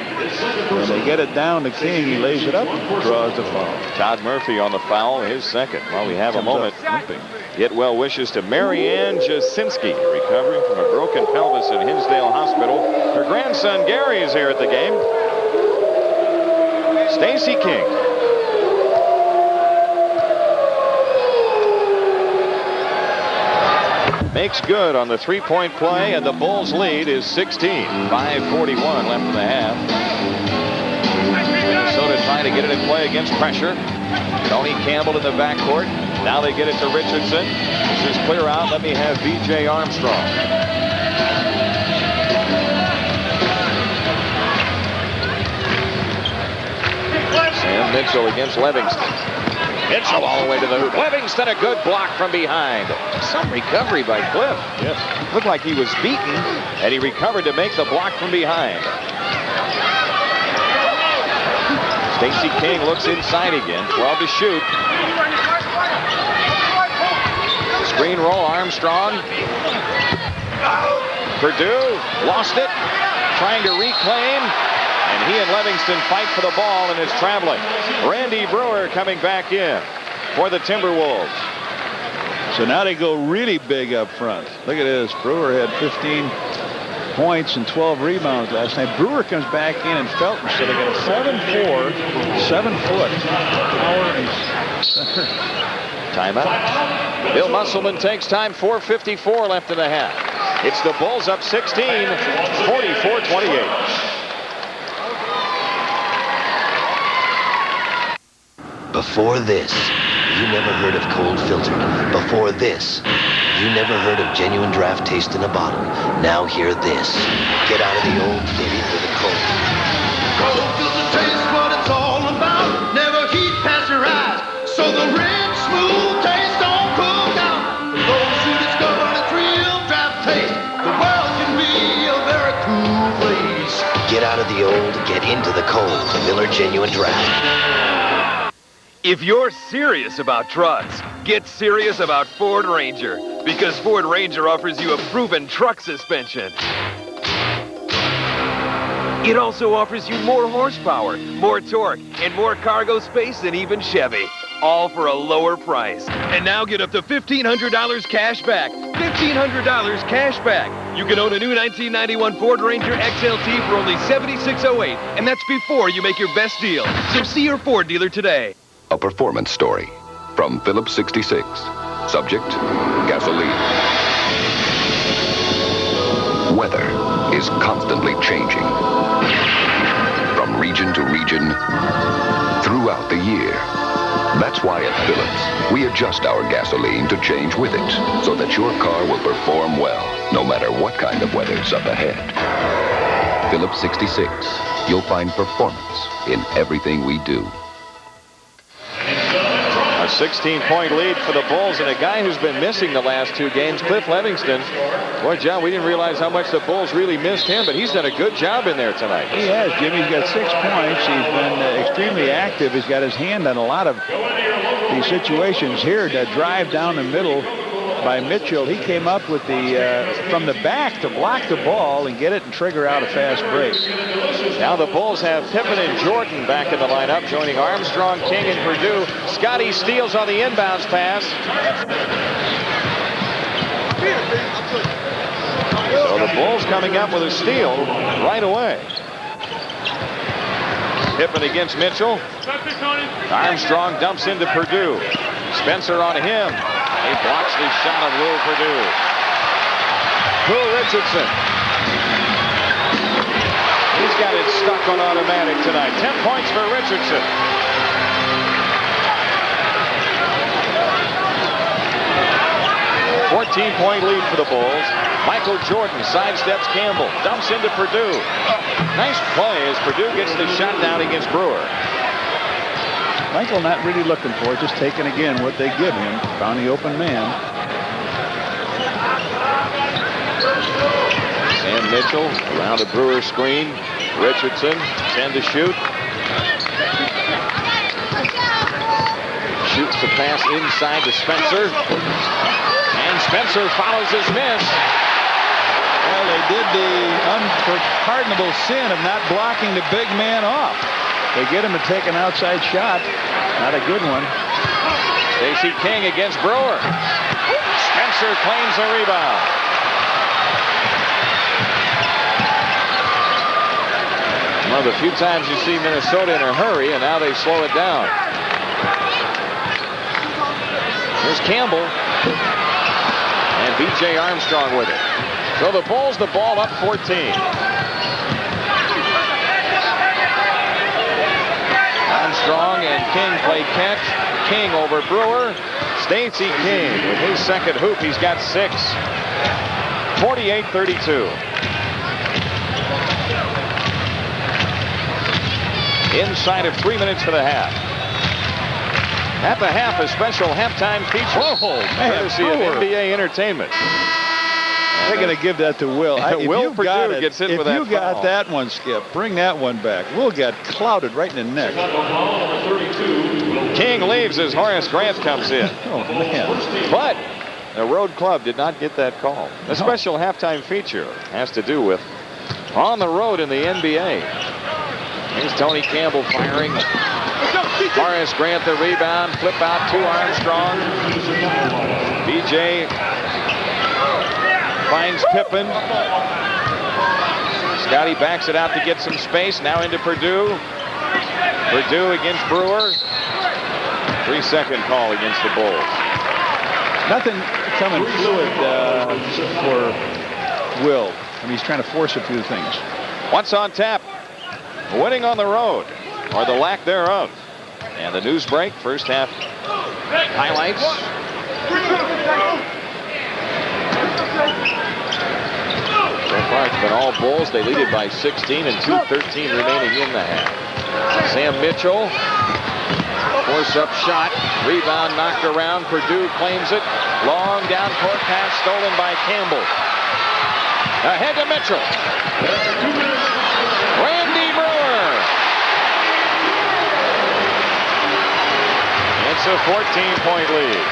When they get it down to King, he lays it up and draws the foul. Todd Murphy on the foul, his second. While we have a moment, get well wishes to Marianne Jasinski, recovering from a broken pelvis in Hinsdale Hospital. Her grandson Gary is here at the game. Stacey King. Makes good on the three-point play, and the Bulls' lead is 16. 5:41 left in the half. Minnesota trying to get it in play against pressure. Tony Campbell in the backcourt. Now they get it to Richardson. This is clear out. Let me have B.J. Armstrong. Sam Mitchell against Livingston. Mitchell all the way to the hoop. Livingston, a good block from behind. Some recovery by Cliff. Yes. Looked like he was beaten, and he recovered to make the block from behind. Stacey King looks inside again. 12 to shoot. Screen roll, Armstrong. Purdue lost it. Trying to reclaim. And he and Livingston fight for the ball, and it's traveling. Randy Brewer coming back in for the Timberwolves. So now they go really big up front. Look at this. Brewer had 15 points and 12 rebounds last night. Brewer comes back in, and Felton said they got a 7'4", 7-foot power and center. Timeout. Bill Musselman takes time. 4:54 left in the half. It's the Bulls up 16, 44-28. Before this, you never heard of cold filtered. Before this, you never heard of genuine draft taste in a bottle. Now hear this. Get out of the old, get into the cold. Cold filtered taste what it's all about. Never heat pasteurized, so the rich, smooth taste don't cook out. For those who discover its real draft taste, the world can be a very cool place. Get out of the old, get into the cold. Miller Genuine Draft. If you're serious about trucks, get serious about Ford Ranger, because Ford Ranger offers you a proven truck suspension. It also offers you more horsepower, more torque, and more cargo space than even Chevy, all for a lower price. And now get up to $1,500 cash back. $1,500 cash back. You can own a new 1991 Ford Ranger XLT for only $7,608, and that's before you make your best deal. So see your Ford dealer today. A performance story from Phillips 66. Subject, gasoline. weather is constantly changing. From region to region, throughout the year. That's why at Phillips, we adjust our gasoline to change with it, so that your car will perform well, no matter what kind of weather's up ahead. Phillips 66, you'll find performance in everything we do. A 16-point lead for the Bulls, and a guy who's been missing the last 2 games, Cliff Livingston. Boy, John, we didn't realize how much the Bulls really missed him, but he's done a good job in there tonight. He has, Jimmy. He's got 6 points. He's been extremely active. He's got his hand on a lot of these situations here. To drive down the middle by Mitchell. He came up with from the back to block the ball and get it and trigger out a fast break. Now the Bulls have Pippen and Jordan back in the lineup, joining Armstrong, King, and Perdue. Scotty steals on the inbounds pass. So the Bulls coming up with a steal right away. Pippen against Mitchell. Armstrong dumps into Perdue. Spencer on him. He blocks the shot of Will Perdue. Will Richardson. He's got it stuck on automatic tonight. 10 points for Richardson. A 14-point lead for the Bulls. Michael Jordan sidesteps Campbell. Dumps into Perdue. Nice play as Perdue gets the shot down against Brewer. Michael not really looking for it, just taking again what they give him. Found the open man. Sam Mitchell around the Brewer screen. Richardson, 10 to shoot. Shoots the pass inside to Spencer. And Spencer follows his miss. Well, they did the unpardonable sin of not blocking the big man off. They get him to take an outside shot. Not a good one. Stacey King against Brewer. Spencer claims the rebound. One of the few times you see Minnesota in a hurry, and now they slow it down. Here's Campbell. And B.J. Armstrong with it. So the Bulls, the ball up 14. Armstrong and King play catch. King over Brewer. Stacey King with his second hoop. He's got 6. 48-32. Inside of 3 minutes for the half. At the half, a special halftime feature. Oh, man. Courtesy of NBA Entertainment. They're going to give that to Will. Will Perdue gets hit with that foul. If you got that one, Skip, bring that one back. Will got clouded right in the neck. King leaves as Horace Grant comes in. Oh, man. But the road club did not get that call. The special halftime feature has to do with on the road in the NBA. Here's Tony Campbell firing. Horace Grant the rebound. Flip out to Armstrong. B.J. finds Pippen. Scotty backs it out to get some space. Now into Perdue. Perdue against Brewer. 3-second call against the Bulls. Nothing coming fluid for Will. I mean, he's trying to force a few things. What's on tap? Winning on the road, or the lack thereof. And the news break, first half highlights. So far it's been all Bulls. They lead it by 16 and 2:13 remaining in the half. Sam Mitchell, force-up shot, rebound knocked around. Perdue claims it. Long down court pass stolen by Campbell. Ahead to Mitchell. Randy Brewer. It's a 14-point lead.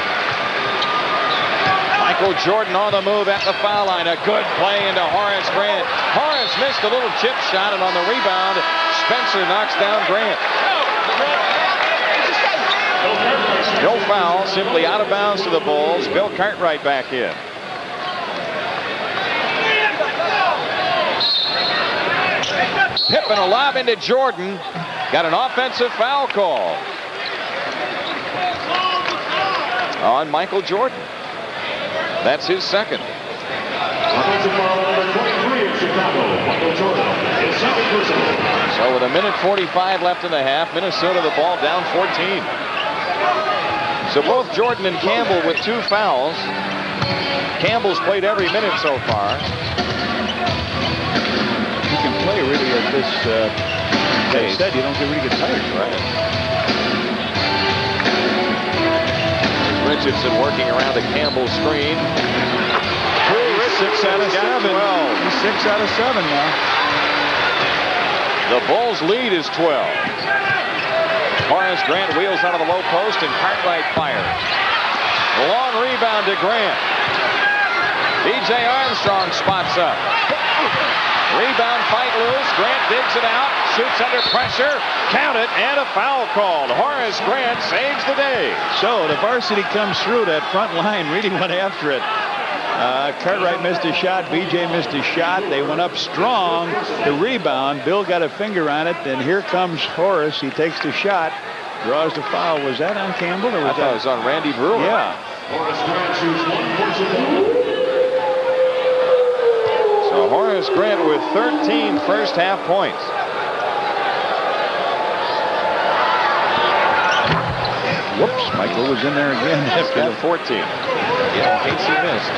Michael Jordan on the move at the foul line. A good play into Horace Grant. Horace missed a little chip shot, and on the rebound, Spencer knocks down Grant. No foul, simply out of bounds to the Bulls. Bill Cartwright back in. Pippen a lob into Jordan. Got an offensive foul call on Michael Jordan. That's his second. Offensive foul number 23 So with 1:45 left in the half, Minnesota the ball down 14. So both Jordan and Campbell with 2 fouls. Campbell's played every minute so far. You can play really at this pace. Said you don't really get tired. Right. Richardson working around the Campbell screen. He's 6 out of 7. He's 6 out of 7 now. The Bulls' lead is 12. Horace Grant wheels out of the low post and Cartwright fires. A long rebound to Grant. B.J. Armstrong spots up. Rebound fight loose. Grant digs it out. Shoots under pressure. Count it, and a foul called. Horace Grant saves the day. So the varsity comes through. That front line really went after it. Cartwright missed a shot. B.J. missed a shot. They went up strong. The rebound. Bill got a finger on it. Then here comes Horace. He takes the shot. Draws the foul. Was that on Campbell? Or was I thought it was on Randy Brewer. Yeah. So Horace Grant with 13 first half points. Whoops, Michael was in there again. After 14. Yeah, in case he missed.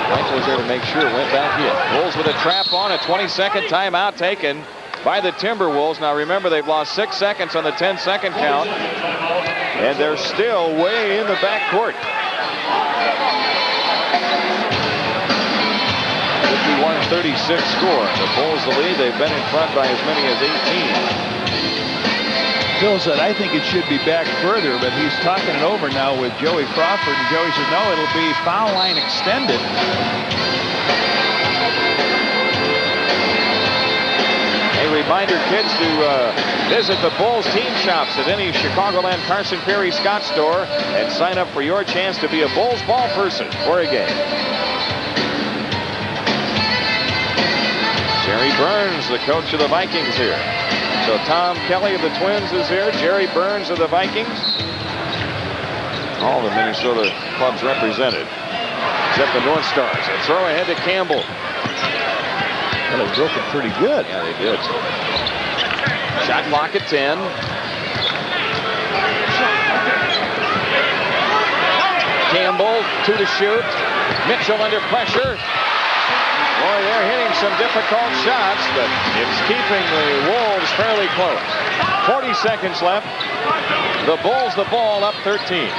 Michael was there to make sure it went back in. Bulls with a trap on, a 20-second timeout taken by the Timberwolves. Now remember, they've lost 6 seconds on the 10-second count. And they're still way in the backcourt. 51-36 score. The Bulls the lead. They've been in front by as many as 18. Bill said, I think it should be back further, but he's talking it over now with Joey Crawford, and Joey says, no, it'll be foul line extended. A reminder, kids, to visit the Bulls team shops at any Chicagoland Carson Perry Scott store and sign up for your chance to be a Bulls ball person for a game. Jerry Burns, the coach of the Vikings here. So Tom Kelly of the Twins is here. Jerry Burns of the Vikings. All the Minnesota clubs represented, except the North Stars. A throw ahead to Campbell. Well, they broke it pretty good. Yeah, they did. Shot clock at 10. Campbell, 2 to shoot. Mitchell under pressure. Boy, they're hitting some difficult shots, but it's keeping the Wolves fairly close. 40 seconds left. The Bulls the ball up 13.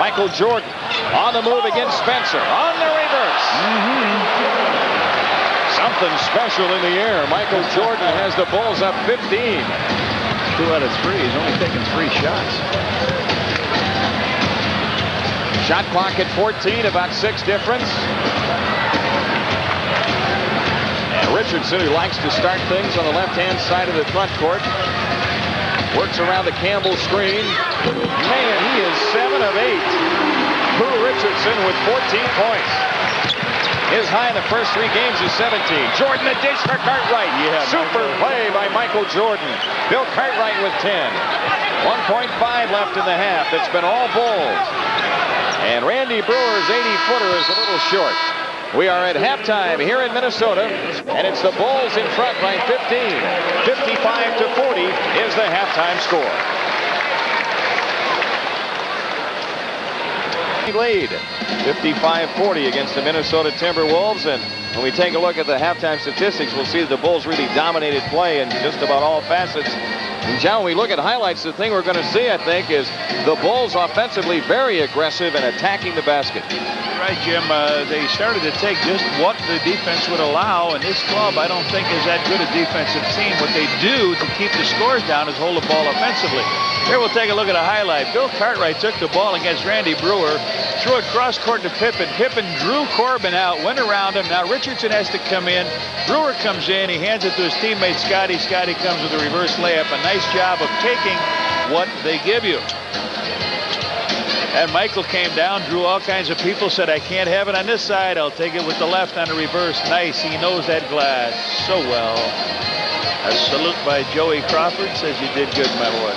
Michael Jordan on the move against Spencer. On the reverse. Something special in the air. Michael Jordan has the Bulls up 15. 2 out of 3. He's only taken 3 shots. Shot clock at 14, about 6 difference. And Richardson, who likes to start things on the left-hand side of the front court, works around the Campbell screen. Man, he is 7 of 8. Pooh Richardson with 14 points. His high in the first 3 games is 17. Jordan, a dish for Cartwright. Yeah, super play by Michael Jordan. Bill Cartwright with 10. 1.5 left in the half. It's been all Bulls. And Randy Brewer's 80-footer is a little short. We are at halftime here in Minnesota, and it's the Bulls in front by 15. 55-40 is the halftime score. Lead 55-40 against the Minnesota Timberwolves, and when we take a look at the halftime statistics, we'll see that the Bulls really dominated play in just about all facets. And John, when we look at highlights, the thing we're going to see, I think, is the Bulls offensively very aggressive and attacking the basket. Right, Jim. They started to take just what the defense would allow, and this club, I don't think, is that good a defensive team. What they do to keep the scores down is hold the ball offensively. Here we'll take a look at a highlight. Bill Cartwright took the ball against Randy Brewer, threw it cross court to Pippen. Pippen drew Corbin out, went around him. Now Richardson has to come in. Brewer comes in. He hands it to his teammate Scotty. Scotty comes with a reverse layup. A nice job of taking what they give you. And Michael came down, drew all kinds of people, said, I can't have it on this side. I'll take it with the left on the reverse. Nice. He knows that glass so well. A salute by Joey Crawford. Says you did good, my boy.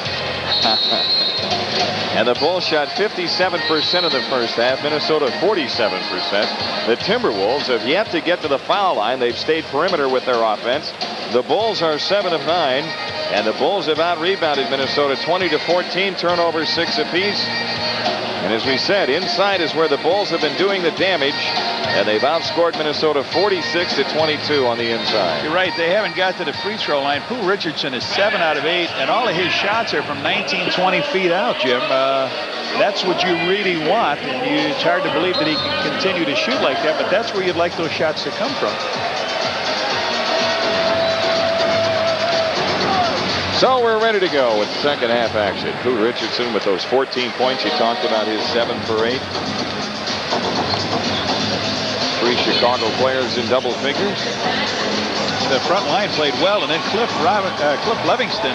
And the Bulls shot 57% in the first half. Minnesota 47%. The Timberwolves have yet to get to the foul line. They've stayed perimeter with their offense. The Bulls are 7 of 9. And the Bulls have out-rebounded Minnesota 20-14. Turnovers 6 apiece. And as we said, inside is where the Bulls have been doing the damage. And they've outscored Minnesota 46-22 on the inside. You're right. They haven't got to the free throw line. Pooh Richardson is 7 out of 8, and all of his shots are from 19, 20 feet out, Jim. That's what you really want, and it's hard to believe that he can continue to shoot like that, but that's where you'd like those shots to come from. So we're ready to go with second half action. Pooh Richardson with those 14 points. You talked about his 7 for 8. 3 Chicago players in double figures. The front line played well, and then Cliff Livingston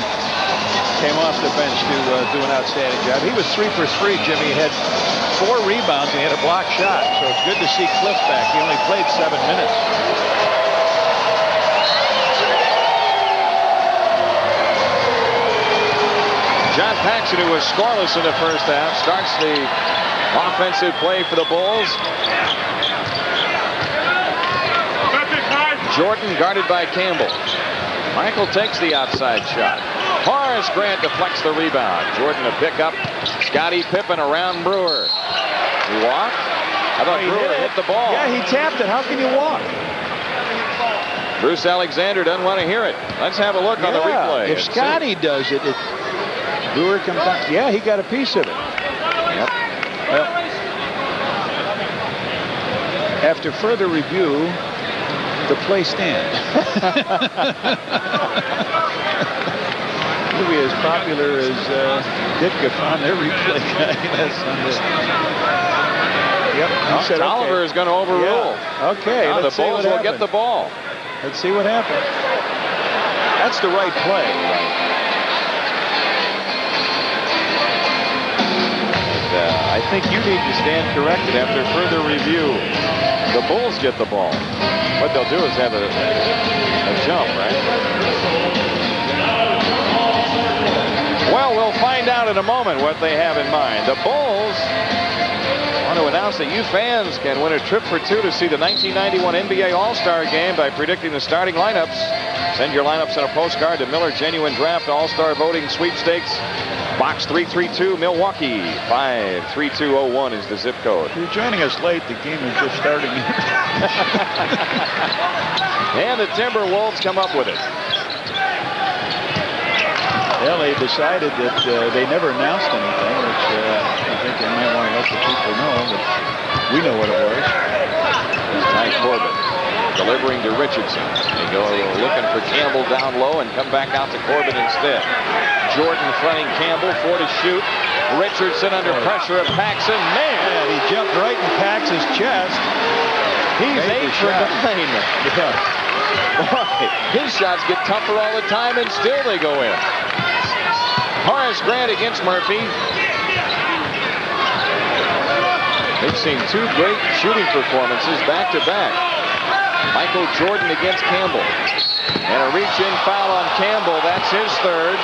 came off the bench to do an outstanding job. He was 3 for 3, Jimmy. He had 4 rebounds and he had a block shot, so it's good to see Cliff back. He only played 7 minutes. John Paxson, who was scoreless in the first half, starts the offensive play for the Bulls. Jordan guarded by Campbell. Michael takes the outside shot. Horace Grant deflects the rebound. Jordan a pickup. Scottie Pippen around Brewer. He walked. I thought Brewer hit the ball. Yeah, he tapped it. How can you walk? Bruce Alexander doesn't want to hear it. Let's have a look on the replay. If Scottie does it, Brewer comes down. Yeah, he got a piece of it. Yep. Well, after further review, the play stands. He'll be as popular as Ditka found their replay guy last Sunday. Yep. He said, Oliver is going to overrule. Yeah. Okay. Now the Bulls will get the ball. Let's see what happens. That's the right play. I think you need to stand corrected after further review. The Bulls get the ball. What they'll do is have a jump, right? Well, we'll find out in a moment what they have in mind. The Bulls want to announce that you fans can win a trip for 2 to see the 1991 NBA All-Star Game by predicting the starting lineups. Send your lineups in a postcard to Miller Genuine Draft All-Star Voting Sweepstakes. Box 332, Milwaukee. 53201 is the zip code. You're joining us late. The game is just starting. And the Timberwolves come up with it. Well, they decided that they never announced anything, which I think they might want to let the people know, but we know what it was. It's Ty Corbin delivering to Richardson. They go looking for Campbell down low and come back out to Corbin instead. Jordan fronting Campbell, 4 to shoot. Richardson under pressure of Paxson. Man, he jumped right in Pax's chest. He's 8 for 9. Yeah. Boy, his shots get tougher all the time, and still they go in. Horace Grant against Murphy. They've seen 2 great shooting performances back to back. Michael Jordan against Campbell. And a reach-in foul on Campbell. That's his 3rd.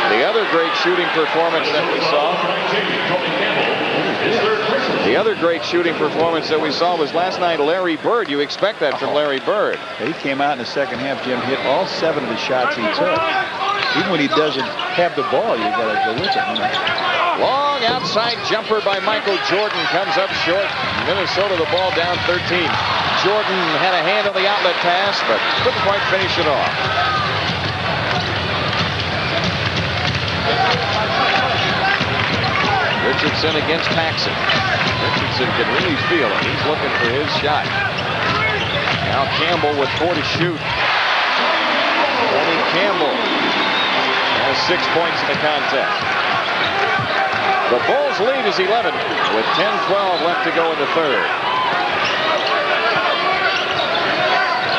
The other great shooting performance that we saw. The other great shooting performance that we saw was last night, Larry Bird. You expect that from Larry Bird. He came out in the second half, Jim, hit all 7 of the shots he took. Even when he doesn't have the ball, you got to go with it. Long outside jumper by Michael Jordan comes up short. Minnesota the ball down 13. Jordan had a hand on the outlet pass, but couldn't quite finish it off. Richardson against Paxson. Richardson can really feel it. He's looking for his shot. Now Campbell with 4 to shoot. Only Campbell has 6 points in the contest. The Bulls lead is 11 with 10-12 left to go in the 3rd.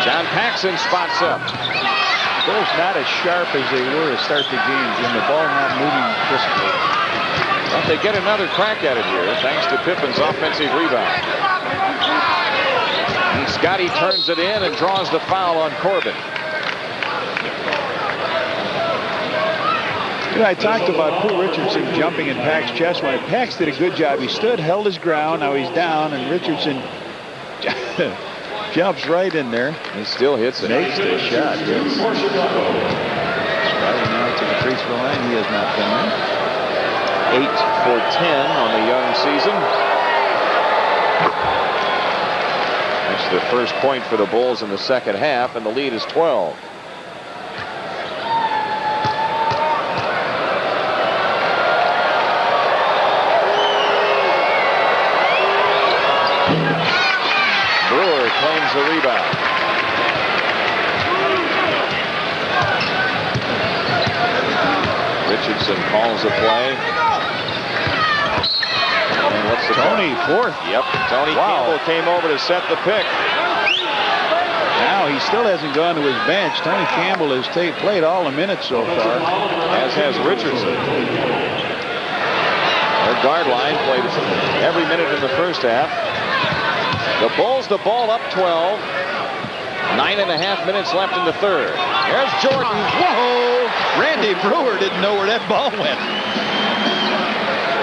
John Paxson spots up. Bulls not as sharp as they were to start the game, Jim. The ball not moving crisply. But they get another crack at it here thanks to Pippen's offensive rebound. And Scottie turns it in and draws the foul on Corbin. You know, I talked about Pooh Richardson jumping in Pax's chest. When Pax did a good job. He stood, held his ground. Now he's down, and Richardson jumps right in there. He still hits it. Makes the shot. Yes. Striving now to the free throw line. He has not been there. 8 for 10 on the young season. That's the first point for the Bulls in the second half, and the lead is 12. Brewer claims the rebound. Richardson calls the play. And what's the Tony, fourth. Yep, Tony Campbell came over to set the pick. Now he still hasn't gone to his bench. Tony Campbell has played all the minutes so far. As has Richardson. Their guard line played every minute in the first half. The Bulls the ball up 12. 9.5 minutes left in the third. There's Jordan. Whoa! Randy Brewer didn't know where that ball went.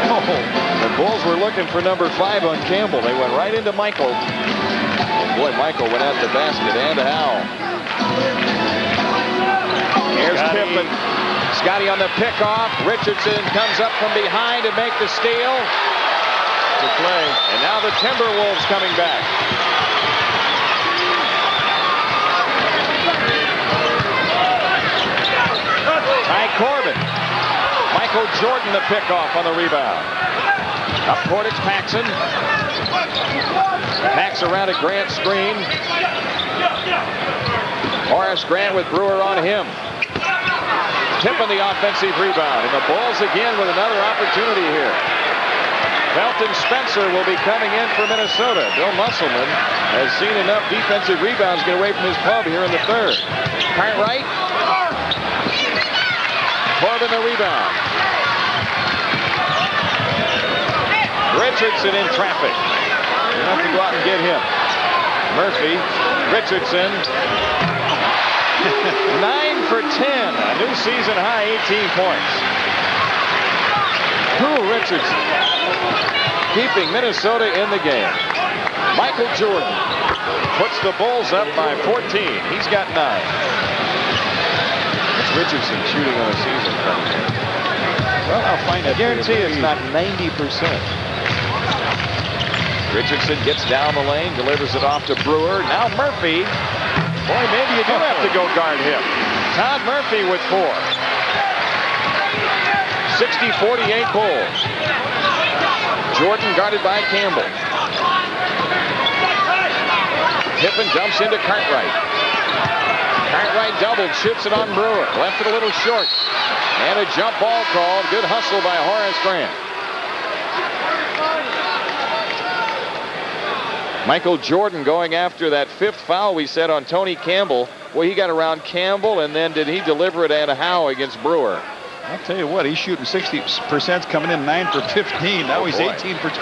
Oh, the Bulls were looking for number 5 on Campbell. They went right into Michael. Boy, Michael went at the basket and Howe. Here's Pippen. Scotty on the pickoff. Richardson comes up from behind to make the steal. Good play. And now the Timberwolves coming back. Ty Corbin. Michael Jordan the pickoff on the rebound. Up court it's Paxson. Pax around a Grant screen. Horace Grant with Brewer on him. Tipping the offensive rebound. And the Bulls again with another opportunity here. Felton Spencer will be coming in for Minnesota. Bill Musselman has seen enough defensive rebounds get away from his club here in the third. Cartwright. Corbin the rebound. Richardson in traffic. You have to go out and get him. Murphy. Richardson. 9 for 10. A new season high, 18 points. Pooh Richardson keeping Minnesota in the game. Michael Jordan puts the Bulls up by 14. He's got 9. What's Richardson shooting on the season from? Well, I'll find it. I guarantee it's not 90%. Richardson gets down the lane, delivers it off to Brewer. Now Murphy. Boy, maybe you do have to go guard him. Todd Murphy with 4. 60-48 Bulls. Jordan guarded by Campbell. Pippen dumps into Cartwright. Cartwright doubled, shoots it on Brewer. Left it a little short. And a jump ball called. Good hustle by Horace Grant. Michael Jordan going after that 5th foul we said on Tony Campbell. Well, he got around Campbell, and then did he deliver it at Howe against Brewer? I'll tell you what, he's shooting 60% coming in 9 for 15. Now he's 18 for 25.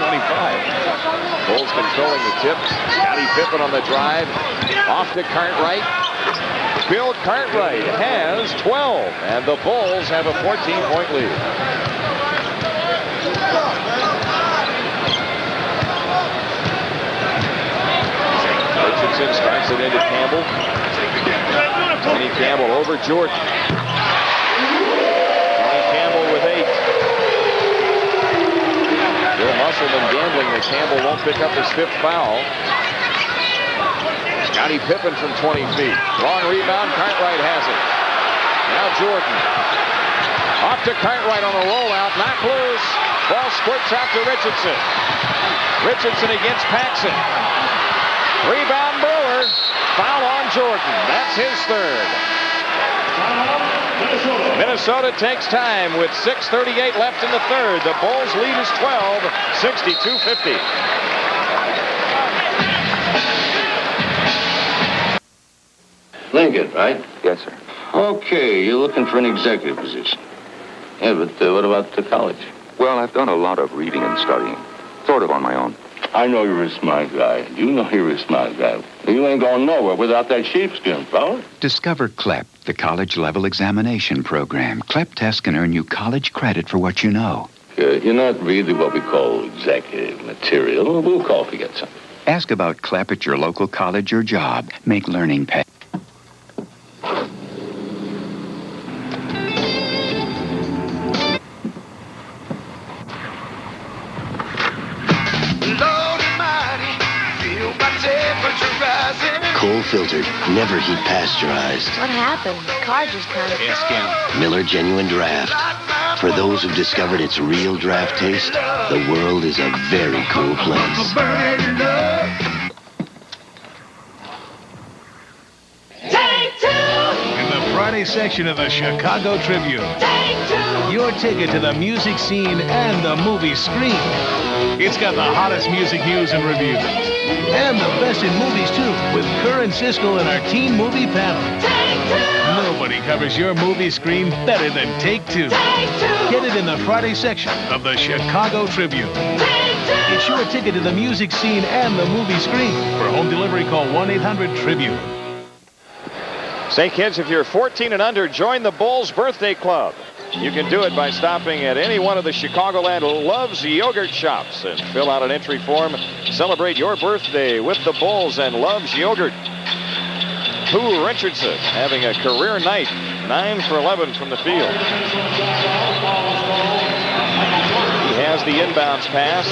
Bulls controlling the tip. Scottie Pippen on the drive. Off to Cartwright. Bill Cartwright has 12, and the Bulls have a 14-point lead. Richardson starts it into Campbell. Tony Campbell over Jordan. Tony Campbell with 8. Bill Musselman gambling that Campbell won't pick up his 5th foul. Scottie Pippen from 20 feet. Long rebound. Cartwright has it. Now Jordan. Off to Cartwright on a rollout. Knocked loose. Ball squirts out to Richardson. Richardson against Paxson. Rebound Brewer. Foul on Jordan. That's his 3rd. Minnesota takes time with 6:38 left in the 3rd. The Bulls lead is 12, 62-50. Lincoln, right? Yes, sir. Okay, you're looking for an executive position. Yeah, but what about the college? Well, I've done a lot of reading and studying. Sort of on my own. I know you're a smart guy. You know you're a smart guy. You ain't going nowhere without that sheepskin, fella. Discover CLEP, the college-level examination program. CLEP tests can earn you college credit for what you know. You're not really what we call executive material. We'll call if we get something. Ask about CLEP at your local college or job. Make learning pay. Cold filtered, never heat pasteurized. What happened? The car just kind of... Ask him. Miller Genuine Draft. For those who've discovered its real draft taste, the world is a very cool place. Take two! In the Friday section of the Chicago Tribune. Take two! Your ticket to the music scene and the movie screen. It's got the hottest music news and reviews. And the best in movies, too, with Kerr and Siskel and our teen movie panel. Take two! Nobody covers your movie screen better than Take Two. Take two! Get it in the Friday section of the Chicago Tribune. Take two! It's your ticket to the music scene and the movie screen. For home delivery, call 1-800-TRIBUNE. Say, kids, if you're 14 and under, join the Bulls Birthday Club. You can do it by stopping at any one of the Chicagoland Loves Yogurt shops and fill out an entry form. Celebrate your birthday with the Bulls and Loves Yogurt. Pooh Richardson having a career night, 9 for 11 from the field. He has the inbounds pass.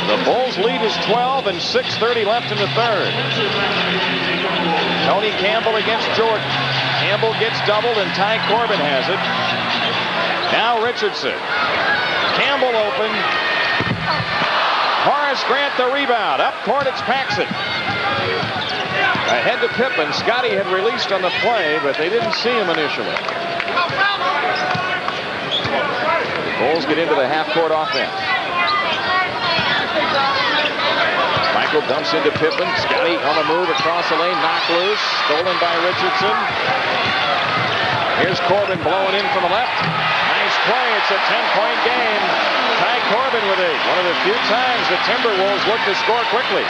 The Bulls lead is 12 and 6:30 left in the third. Tony Campbell against Jordan. Campbell gets doubled and Ty Corbin has it. Now Richardson. Campbell open. Horace Grant the rebound. Up court it's Paxson. Ahead to Pippen. Scotty had released on the play, but they didn't see him initially. Bulls get into the half-court offense. Michael dumps into Pippen. Scotty on the move across the lane. Knocked loose. Stolen by Richardson. Here's Corbin blowing in from the left. Nice play. It's a 10-point game. Ty Corbin with 8. One of the few times the Timberwolves look to score quickly.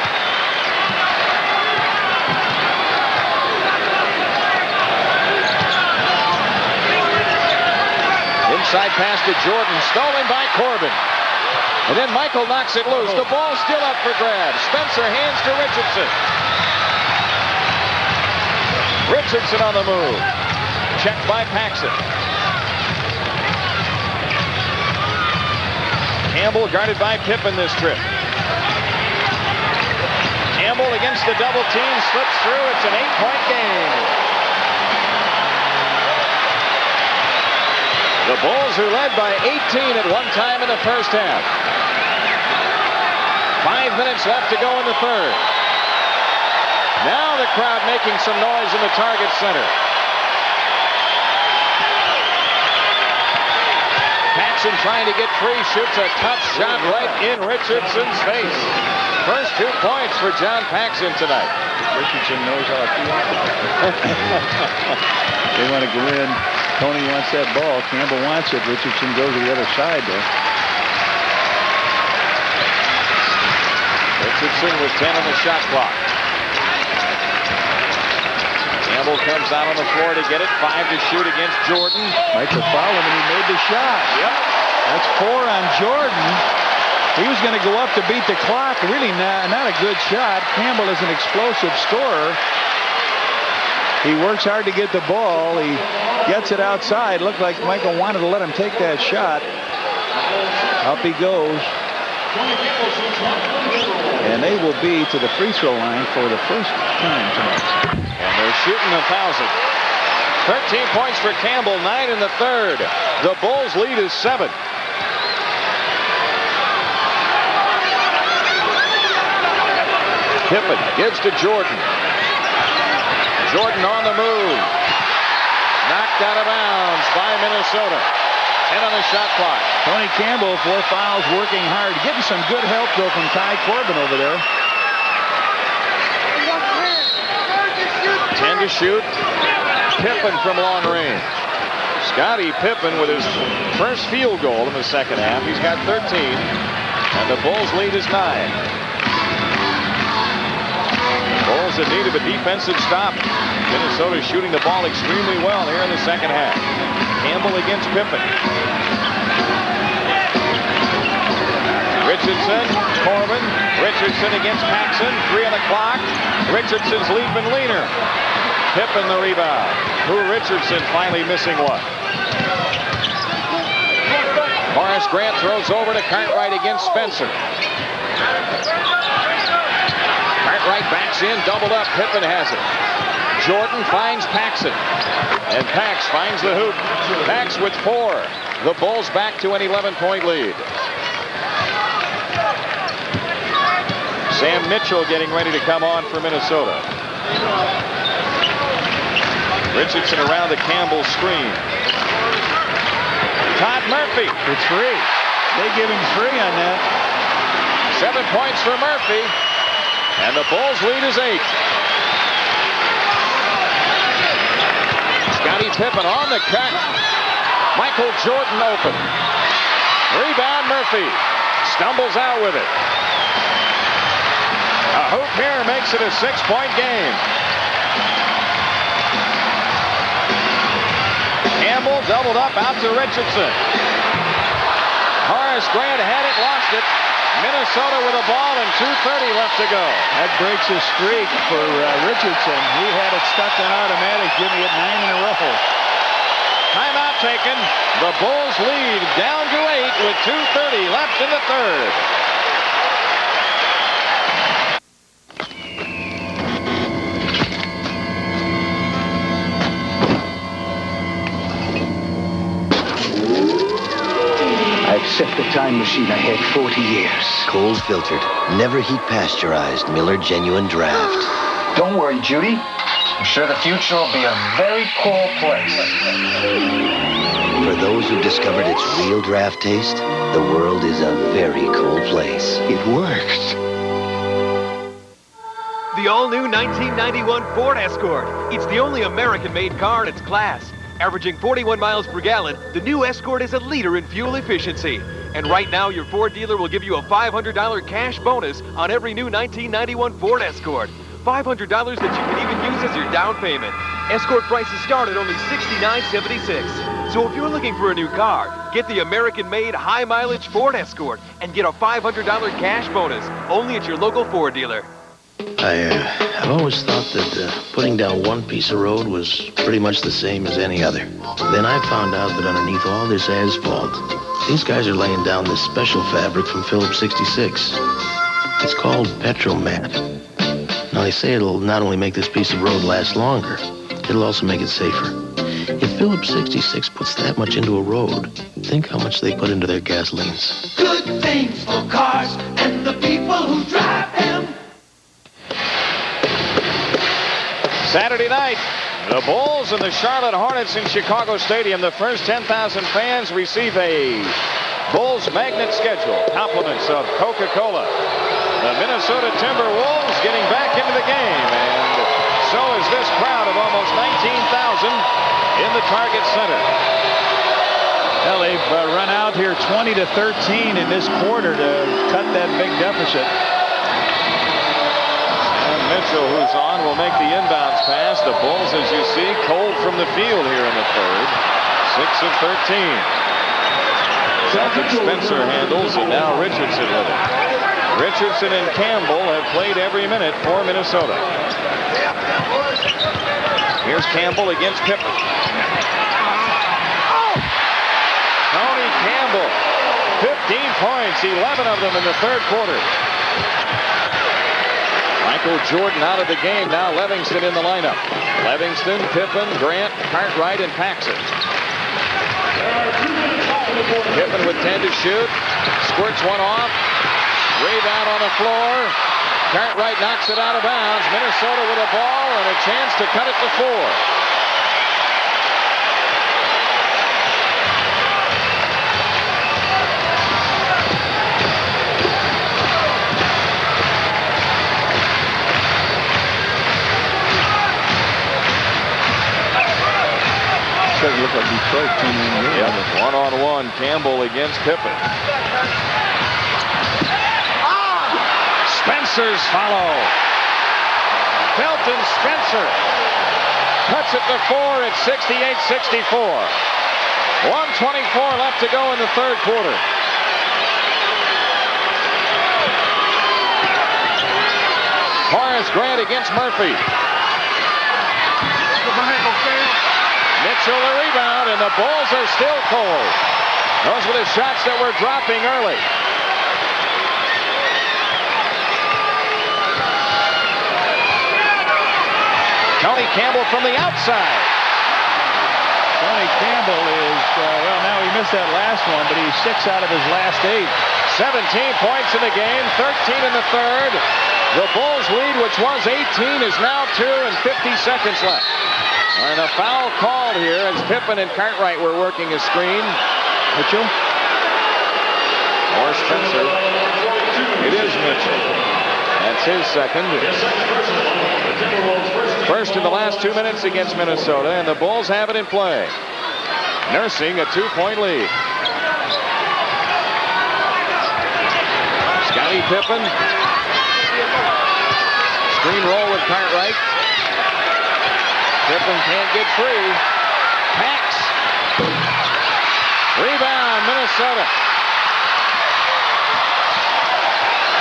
Inside pass to Jordan. Stolen by Corbin. And then Michael knocks it loose. The ball's still up for grabs. Spencer hands to Richardson. Richardson on the move. Checked by Paxson. Campbell guarded by Pippen this trip. Campbell against the double team. Slips through. It's an 8-point game. The Bulls are led by 18 at one time in the first half. 5 minutes left to go in the third. Now the crowd making some noise in the Target Center. Paxson trying to get free, shoots a tough shot right in Richardson's face. First 2 points for John Paxson tonight. Richardson knows how it feels. They want to go in. Tony wants that ball. Campbell wants it. Richardson goes to the other side there. Richardson with 10 on the shot clock. Campbell comes out on the floor to get it. 5 to shoot against Jordan. Michael fouled him and he made the shot. Yep. That's 4 on Jordan. He was going to go up to beat the clock. Really not a good shot. Campbell is an explosive scorer. He works hard to get the ball. He gets it outside. Looked like Michael wanted to let him take that shot. Up he goes. And they will be to the free throw line for the first time tonight. And they're shooting 1,000. 13 points for Campbell, 9 in the third. The Bulls lead is 7. Pippen gives to Jordan. Jordan on the move. Knocked out of bounds by Minnesota. 10 on the shot clock. Tony Campbell, 4 fouls, working hard. Getting some good help, though, from Ty Corbin over there. 10 to shoot. Pippen from long range. Scottie Pippen with his first field goal in the second half. He's got 13. And the Bulls lead is 9. Bulls in need of a defensive stop. Minnesota shooting the ball extremely well here in the second half. Campbell against Pippen. Richardson, Corbin. Richardson against Paxson. 3 on the clock. Richardson's lead been leaner. Pippen the rebound. Who Richardson finally missing one. Horace Grant throws over to Cartwright against Spencer. Cartwright backs in, doubled up. Pippen has it. Jordan finds Paxson. And Pax finds the hoop. Pax with 4. The Bulls back to an 11-point lead. Sam Mitchell getting ready to come on for Minnesota. Richardson around the Campbell screen. Todd Murphy for 3. They give him 3 on that. 7 points for Murphy. And the Bulls lead is 8. Scottie Pippen on the cut. Michael Jordan open. Rebound Murphy. Stumbles out with it. A hoop here makes it a 6-point game. Campbell doubled up out to Richardson. Horace Grant had it, lost it. Minnesota with a ball and 2:30 left to go. That breaks his streak for Richardson. He had it stuck on automatic, giving it 9 in a row. Timeout taken. The Bulls lead down to 8 with 2:30 left in the third. I've set the time machine ahead 40 years. Cold filtered, never heat pasteurized Miller Genuine Draft. Don't worry, Judy. I'm sure the future will be a very cool place. For those who've discovered its real draft taste, the world is a very cool place. It works. The all-new 1991 Ford Escort. It's the only American-made car in its class. Averaging 41 miles per gallon, the new Escort is a leader in fuel efficiency. And right now, your Ford dealer will give you a $500 cash bonus on every new 1991 Ford Escort. $500 that you can even use as your down payment. Escort prices start at only $69.76. So if you're looking for a new car, get the American-made high-mileage Ford Escort and get a $500 cash bonus only at your local Ford dealer. I've always thought that putting down one piece of road was pretty much the same as any other. Then I found out that underneath all this asphalt, these guys are laying down this special fabric from Phillips 66. It's called Petromat. Now, they say it'll not only make this piece of road last longer, it'll also make it safer. If Phillips 66 puts that much into a road, think how much they put into their gasolines. Good things for cars and the people who drive them. Saturday night, the Bulls and the Charlotte Hornets in Chicago Stadium. The first 10,000 fans receive a Bulls magnet schedule. Compliments of Coca-Cola. The Minnesota Timberwolves getting back into the game, and so is this crowd of almost 19,000 in the Target Center. Well, they've run out here 20-13 in this quarter to cut that big deficit. Mitchell, who's on, will make the inbounds pass. The Bulls, as you see, cold from the field here in the third. 6 of 13. Celtic Spencer handles, and now Richardson with it. Richardson and Campbell have played every minute for Minnesota. Here's Campbell against Pippen. Tony Campbell, 15 points, 11 of them in the third quarter. Michael Jordan out of the game. Now Livingston in the lineup. Livingston, Pippen, Grant, Cartwright, and Paxson. Pippen with 10 to shoot. Squirts one off. Rebound on the floor. Cartwright knocks it out of bounds. Minnesota with a ball and a chance to cut it to 4. Doesn't look like Detroit coming in here. Yep, one-on-one, Campbell against Pippen. Spencer's follow. Felton Spencer cuts it to 4 at 68-64. 1:24 left to go in the third quarter. Horace Grant against Murphy. Mitchell the rebound, and the Bulls are still cold. Those were the shots that were dropping early. Tony Campbell from the outside. Tony Campbell is, well, now he missed that last one, but he's 6 out of his last 8. 17 points in the game, 13 in the third. The Bulls lead, which was 18, is now 2 and 50 seconds left. And a foul called here as Pippen and Cartwright were working a screen. Mitchell? Or Spencer. It is Mitchell. That's his second. First in the last 2 minutes against Minnesota, and the Bulls have it in play. Nursing a 2-point lead. Scottie Pippen. Screen roll with Cartwright. Pippen can't get free. Pax. Rebound, Minnesota.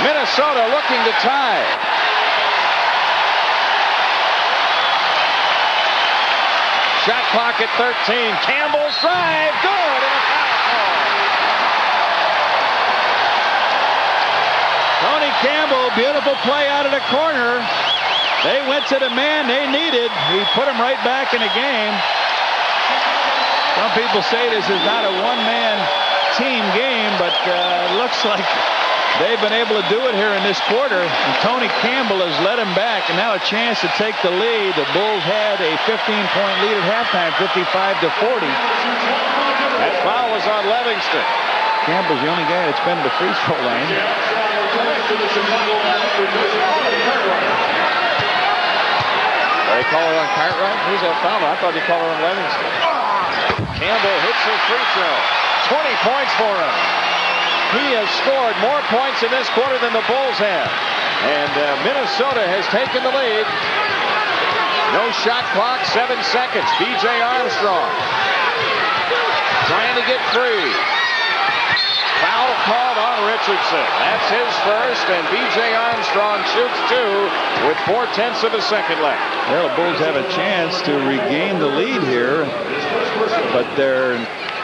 Minnesota looking to tie. Shot clock at 13. Campbell's drive. Good. And a foul call. Tony Campbell, beautiful play out of the corner. They went to the man they needed. He put him right back in the game. Some people say this is not a one-man team game, but it looks like they've been able to do it here in this quarter. And Tony Campbell has led him back, and now a chance to take the lead. The Bulls had a 15-point lead at halftime, 55-40. That foul was on Livingston. Campbell's the only guy that's been to the free throw line. They call it on Cartwright? Who's that foul? I thought he called it on Livingston. Campbell hits his free throw. 20 points for him. He has scored more points in this quarter than the Bulls have. And Minnesota has taken the lead. No shot clock, 7 seconds. B.J. Armstrong trying to get free. Foul called on Richardson. That's his first, and B.J. Armstrong shoots 2 with 4/10 of a second left. Well, the Bulls have a chance to regain the lead here, but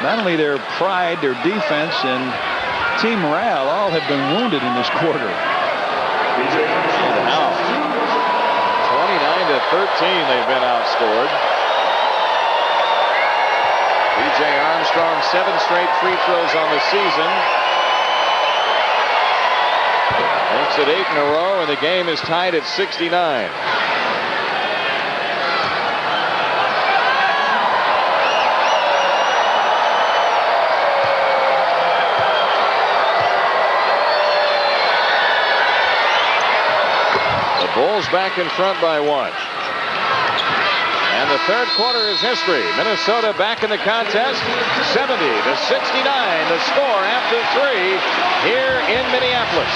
not only their pride, their defense, and team morale all have been wounded in this quarter. Now, 29-13, they've been outscored. B.J. Armstrong, 7 straight free throws on the season. Makes it 8 in a row, and the game is tied at 69. The Bulls back in front by 1. And the third quarter is history. Minnesota back in the contest. 70-69, the score after 3 here in Minneapolis.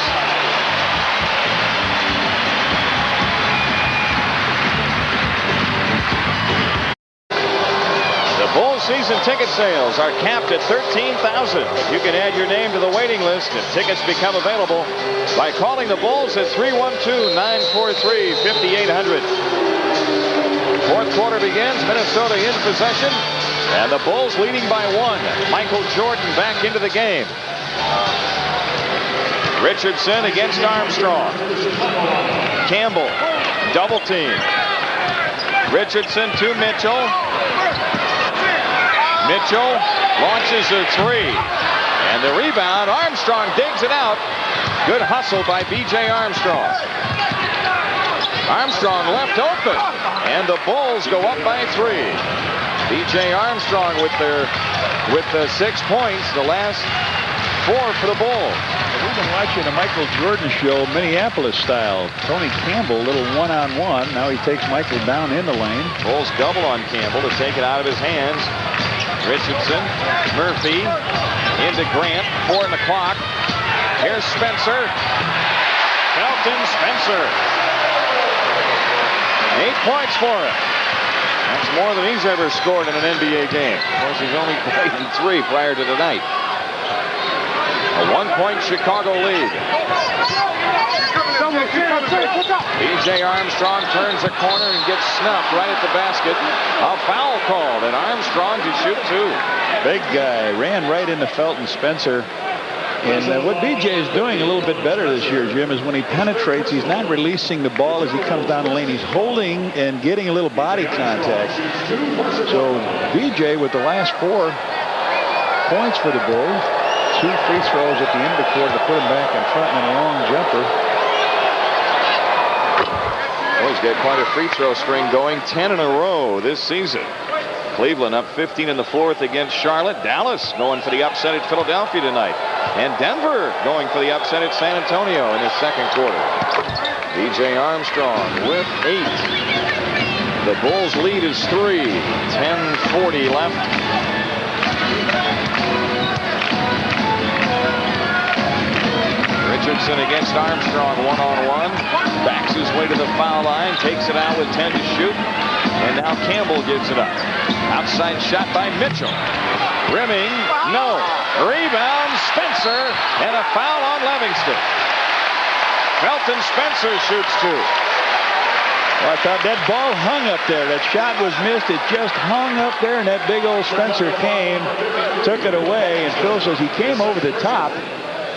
The Bulls season ticket sales are capped at 13,000. You can add your name to the waiting list and tickets become available by calling the Bulls at 312-943-5800. Fourth quarter begins. Minnesota in possession, and the Bulls leading by 1. Michael Jordan back into the game. Richardson against Armstrong. Campbell, double team. Richardson to Mitchell. Mitchell launches a 3. And the rebound, Armstrong digs it out. Good hustle by B.J. Armstrong. Armstrong left open, and the Bulls go up by 3. B.J. Armstrong with the 6 points, the last 4 for the Bulls. We've been watching a Michael Jordan show, Minneapolis style. Tony Campbell, little one-on-one. Now he takes Michael down in the lane. Bulls double on Campbell to take it out of his hands. Richardson, Murphy, into Grant, 4 on the clock. Here's Spencer. Felton Felton Spencer. 8 points for him. That's more than he's ever scored in an NBA game. Of course, he's only played in 3 prior to tonight. A 1-point Chicago lead. B.J. Armstrong turns a corner and gets snuffed right at the basket. A foul called, and Armstrong to shoot 2. Big guy ran right into Felton Spencer. And what B.J. is doing a little bit better this year, Jim, is when he penetrates, he's not releasing the ball as he comes down the lane. He's holding and getting a little body contact. So B.J. with the last 4 points for the Bulls, 2 free throws at the end of the quarter to put him back in front and a long jumper. Oh, he's got quite a free throw string going, 10 in a row this season. Cleveland up 15 in the 4th against Charlotte. Dallas going for the upset at Philadelphia tonight. And Denver going for the upset at San Antonio in the second quarter. B.J. Armstrong with 8. The Bulls lead is 3. 10:40 left. Richardson against Armstrong, 1-on-1. Backs his way to the foul line, takes it out with 10 to shoot. And now Campbell gives it up. Outside shot by Mitchell. Rimming, no. Rebound, Spencer, and a foul on Livingston. Felton Spencer shoots 2. Well, I thought that ball hung up there. That shot was missed. It just hung up there, and that big old Spencer came, took it away, and Phil says he came over the top.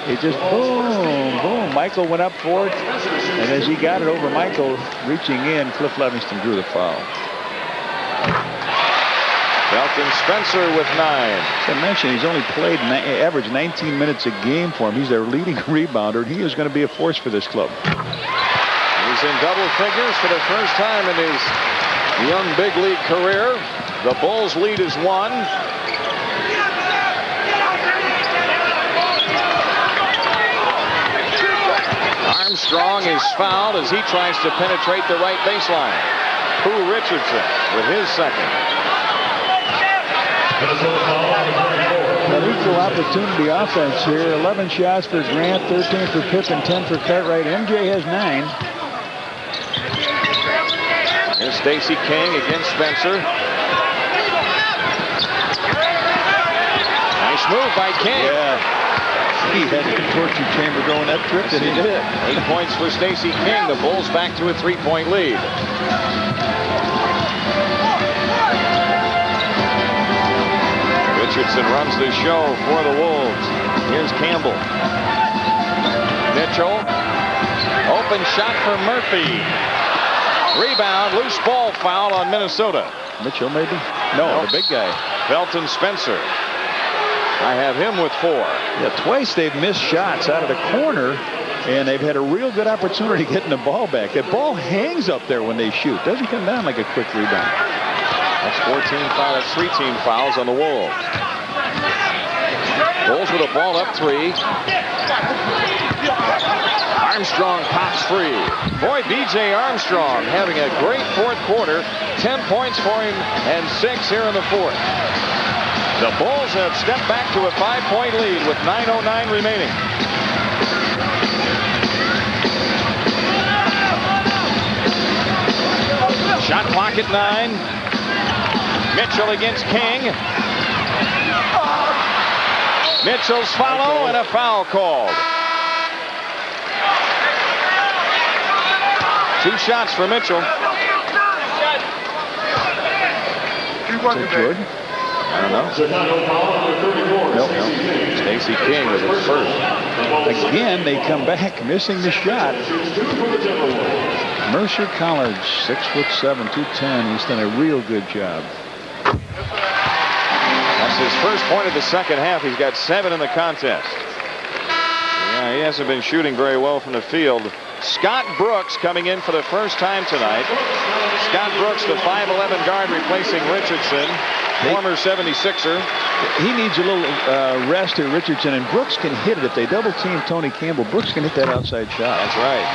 It just boom, boom. Michael went up for it, and as he got it over Michael, reaching in, Cliff Livingston drew the foul. Felton Spencer with 9. As I mentioned, he's only played average 19 minutes a game for him. He's their leading rebounder. He is going to be a force for this club. He's in double figures for the first time in his young big league career. The Bulls lead is 1. Armstrong is fouled as he tries to penetrate the right baseline. Pooh Richardson with his second. An equal opportunity offense here. 11 shots for Grant, 13 for Pippen, 10 for Cartwright. MJ has 9. Here's Stacey King against Spencer. Nice move by King. Yeah. He had the torture chamber going that trip, and he did. 8 points for Stacey King. The Bulls back to a 3-point lead. Richardson runs the show for the Wolves. Here's Campbell. Mitchell. Open shot for Murphy. Rebound, loose ball foul on Minnesota. Mitchell maybe? No, the big guy. Felton Spencer. I have him with 4. Yeah, twice they've missed shots out of the corner, and they've had a real good opportunity getting the ball back. That ball hangs up there when they shoot. Doesn't come down like a quick rebound. That's 14 fouls. That's 3 team fouls on the Wolves. Bulls with a ball up 3. Armstrong pops free. Boy, B.J. Armstrong having a great 4th quarter. 10 points for him and 6 here in the 4th. The Bulls have stepped back to a 5-point lead with 9:09 remaining. Shot clock at 9. Mitchell against King. Mitchell's follow and a foul called. 2 shots for Mitchell. Is that Jordan? I don't know. Nope. Stacey King was at first. Again, they come back missing the shot. Mercer College, 6'7", 210. He's done a real good job. That's his first point of the second half. He's got 7 in the contest. Yeah, he hasn't been shooting very well from the field. Scott Brooks coming in for the first time tonight. Scott Brooks, the 5'11" guard, replacing Richardson, former 76er. He needs a little rest here, Richardson, and Brooks can hit it. If they double team Tony Campbell, Brooks can hit that outside shot. That's right.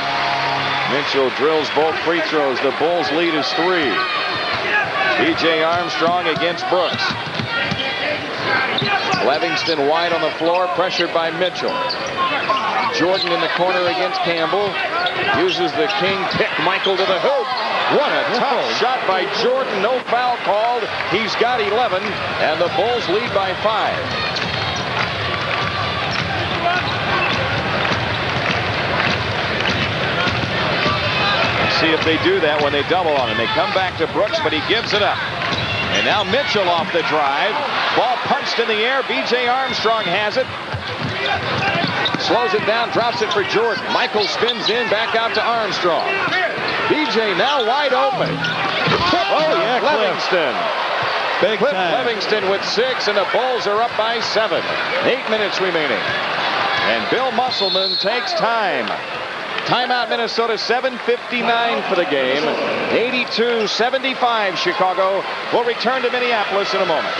Mitchell drills both free throws. The Bulls lead is 3. B.J. Armstrong against Brooks. Livingston wide on the floor, pressured by Mitchell. Jordan in the corner against Campbell. Uses the king pick. Michael to the hoop. What a tough shot by Jordan. No foul called. He's got 11, and the Bulls lead by 5. Let's see if they do that when they double on him. They come back to Brooks, but he gives it up. And now Mitchell off the drive. Ball punched in the air. B.J. Armstrong has it. Slows it down, drops it for Jordan. Michael spins in, back out to Armstrong. B.J. now wide open. Oh, yeah, Livingston. Big Cliff time. Livingston with 6, and the Bulls are up by 7. 8 minutes remaining. And Bill Musselman takes time. Timeout, Minnesota, 7:59 for the game. 82-75 Chicago. We'll return to Minneapolis in a moment.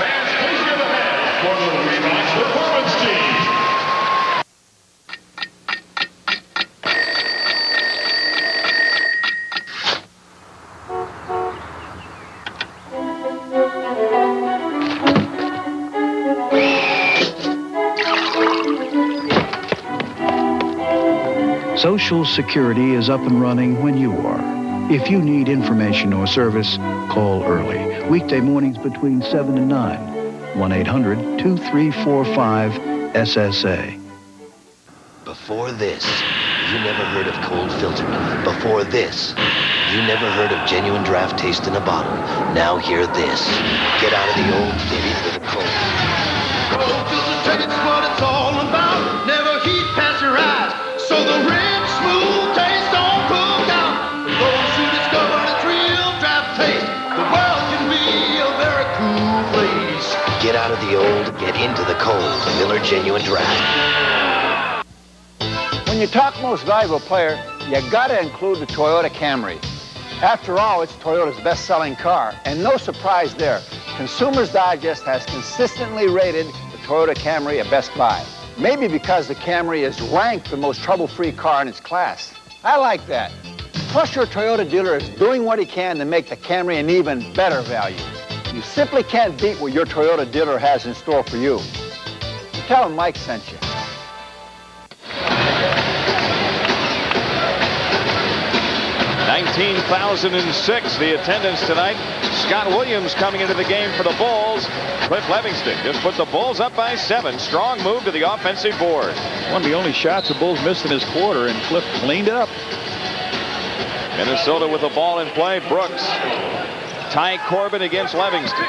Social Security is up and running when you are. If you need information or service, call early. Weekday mornings between 7 and 9. 1-800-2345-SSA. Before this, you never heard of cold filtered. Before this, you never heard of genuine draft taste in a bottle. Now hear this. Get out of the old, get into the cold. Cold filtered taste what it's all about. Never heat pasteurized. So the rich, smooth taste don't cook out. For those who discover its real draft taste, the world can be a very cool place. Get out of the old, get into the cold. Miller Genuine Draft. When you talk most valuable player, you gotta include the Toyota Camry. After all, it's Toyota's best-selling car, and no surprise there. Consumers Digest has consistently rated the Toyota Camry a best buy. Maybe because the Camry is ranked the most trouble-free car in its class. I like that. Plus, your Toyota dealer is doing what he can to make the Camry an even better value. You simply can't beat what your Toyota dealer has in store for you. Tell him Mike sent you. $19,006 the attendance tonight. Scott Williams coming into the game for the Bulls. Cliff Livingston just put the Bulls up by 7. Strong move to the offensive board. One of the only shots the Bulls missed in this quarter, and Cliff cleaned it up. Minnesota with the ball in play. Brooks. Ty Corbin against Livingston.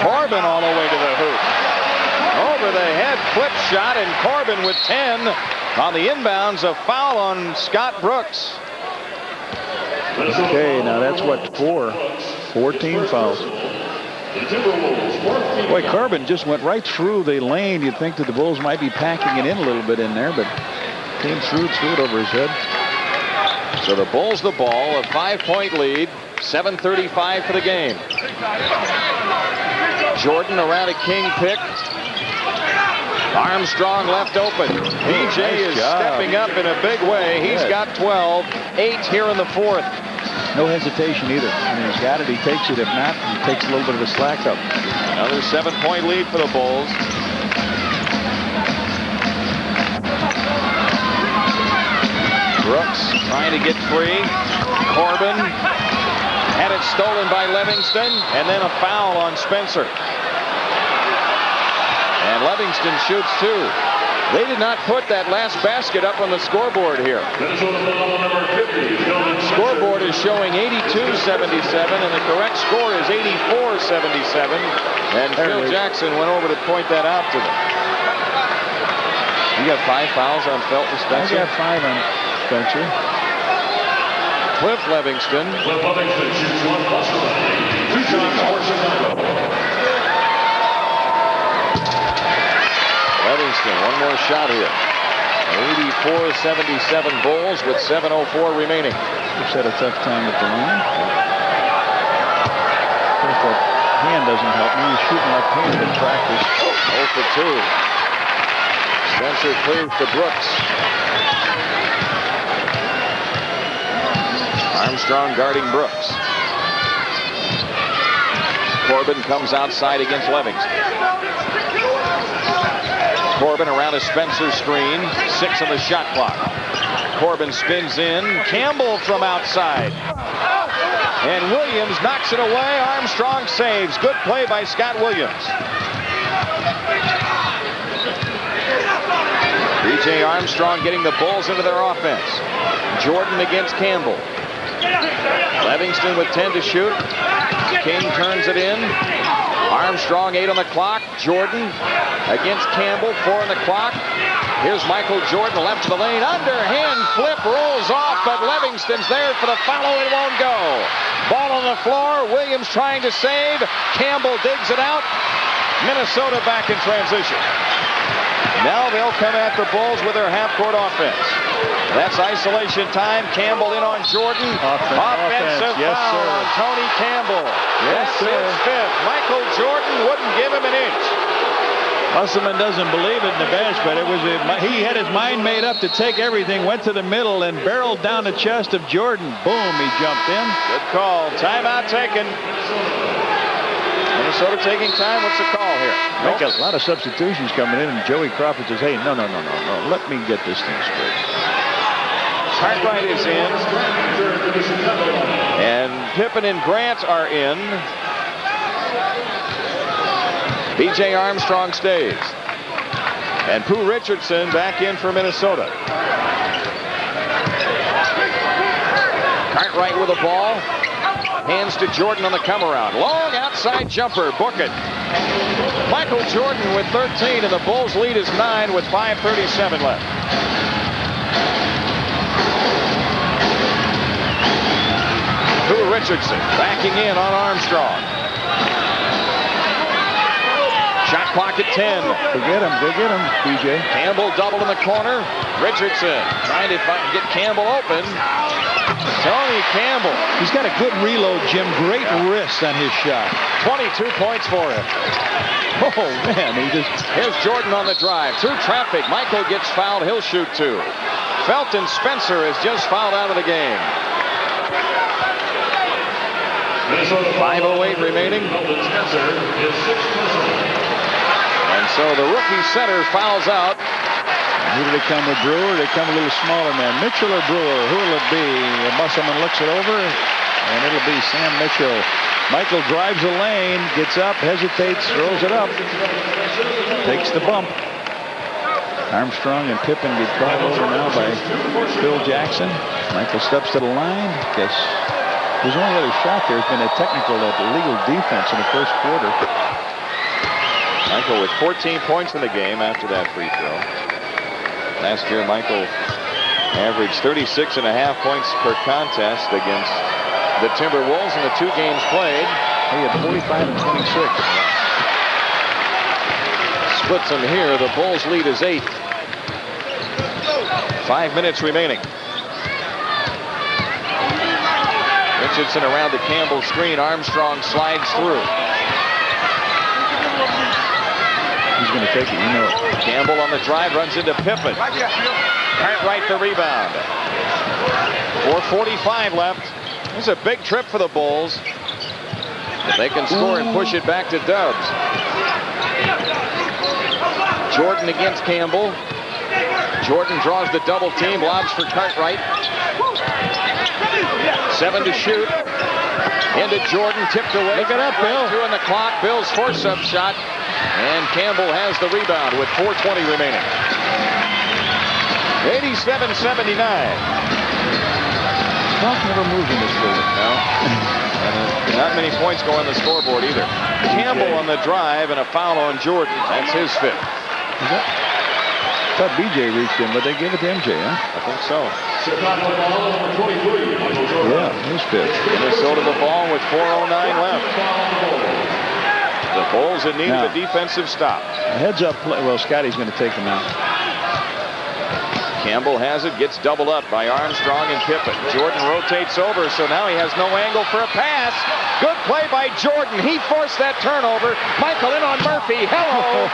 Corbin all the way to the hoop. Over the head flip shot, and Corbin with 10 on the inbounds. A foul on Scott Brooks. Okay, now that's what, 14 fouls. Boy, Corbin just went right through the lane. You'd think that the Bulls might be packing it in a little bit in there, but came through it over his head. So the Bulls the ball, a 5-point lead, 7:35 for the game. Jordan around a king pick. Armstrong left open. B.J. is stepping up in a big way. He's got 12, 8 here in the fourth. No hesitation either. I mean, he's got it, he takes it. If not, he takes a little bit of a slack up. Another 7-point lead for the Bulls. Brooks trying to get free. Corbin had it stolen by Livingston, and then a foul on Spencer. And Livingston shoots 2. They did not put that last basket up on the scoreboard here. Scoreboard is showing 82-77, and the correct score is 84-77. And Phil Jackson went over to point that out to them. You got 5 fouls on Felton Spencer? I got 5 on Spencer. Cliff Livingston. Cliff Livingston shoots 1 plus 2 shots for Chicago. Livingston, one more shot here. 84-77 Bulls with 7:04 remaining. Just had a tough time at the line. Of course, that hand doesn't help me. He's shooting like hand in practice. 0 for 2. Spencer clears to Brooks. Armstrong guarding Brooks. Corbin comes outside against Livingston. Corbin around a Spencer screen. 6 on the shot clock. Corbin spins in. Campbell from outside. And Williams knocks it away. Armstrong saves. Good play by Scott Williams. B.J. Armstrong getting the Bulls into their offense. Jordan against Campbell. Livingston with 10 to shoot. King turns it in. Armstrong 8 on the clock. Jordan against Campbell, 4 on the clock. Here's Michael Jordan left to the lane. Underhand flip rolls off, but Livingston's there for the follow. It won't go. Ball on the floor. Williams trying to save. Campbell digs it out. Minnesota back in transition. Now they'll come at the Bulls with their half-court offense. That's isolation time. Campbell in on Jordan. Offensive yes, foul sir. on Tony Campbell. Yes, That's sir. his 5th. Michael Jordan wouldn't give him an inch. Musselman doesn't believe it in the bench, but he had his mind made up to take everything, went to the middle and barreled down the chest of Jordan. Boom, he jumped in. Good call. Timeout taken. Minnesota taking time. What's the call here? Make a lot of substitutions coming in, and Joey Crawford says, hey, no. Let me get this thing straight. Cartwright is in. And Pippen and Grant are in. B.J. Armstrong stays. And Pooh Richardson back in for Minnesota. Cartwright with the ball. Hands to Jordan on the come around. Long outside jumper. Book it. Michael Jordan with 13, and the Bulls lead is 9 with 5:37 left. Pooh Richardson backing in on Armstrong. Shot clock at 10. Go get him, BJ. Campbell double in the corner. Richardson trying to get Campbell open. Tony Campbell. He's got a good reload, Jim. Great wrist on his shot. 22 points for him. Oh, man. Here's Jordan on the drive. Through traffic. Michael gets fouled. He'll shoot 2. Felton Spencer is just fouled out of the game. 5:08 remaining. And so the rookie center fouls out. Who do they come with, Brewer? They come a little smaller man. Mitchell or Brewer? Who will it be? Musselman looks it over, and it'll be Sam Mitchell. Michael drives the lane, gets up, hesitates, throws it up. Takes the bump. Armstrong and Pippen get called over now by Phil Jackson. Michael steps to the line. Guess his only other shot there has been a technical at illegal defense in the first quarter. Michael with 14 points in the game after that free throw. Last year, Michael averaged 36.5 points per contest against the Timberwolves in the 2 games played. He had 45 and 26. Splits them here. The Bulls lead is 8. 5 minutes remaining. Richardson around the Campbell screen. Armstrong slides through. He's going to take it, you know. Campbell on the drive, runs into Pippen. Cartwright the rebound. 4:45 left. This is a big trip for the Bulls. If they can score and push it back to Dubs. Jordan against Campbell. Jordan draws the double team, lobs for Cartwright. 7 to shoot. Into Jordan, tipped away. Look it up, Bill. 2 on the clock. Bill's force-up shot. And Campbell has the rebound with 4:20 remaining. 87-79. Clock never moves in this building. No. And not many points go on the scoreboard either. Campbell on the drive and a foul on Jordan. That's his 5th. I thought BJ reached in, but they gave it to MJ, huh? I think so. Yeah, his 5th. Minnesota the ball with 4:09 left. The Bulls in need of a defensive stop. A heads-up play. Well, Scotty's going to take him out. Campbell has it, gets doubled up by Armstrong and Pippen. Jordan rotates over, so now he has no angle for a pass. Good play by Jordan. He forced that turnover. Michael in on Murphy. Hello.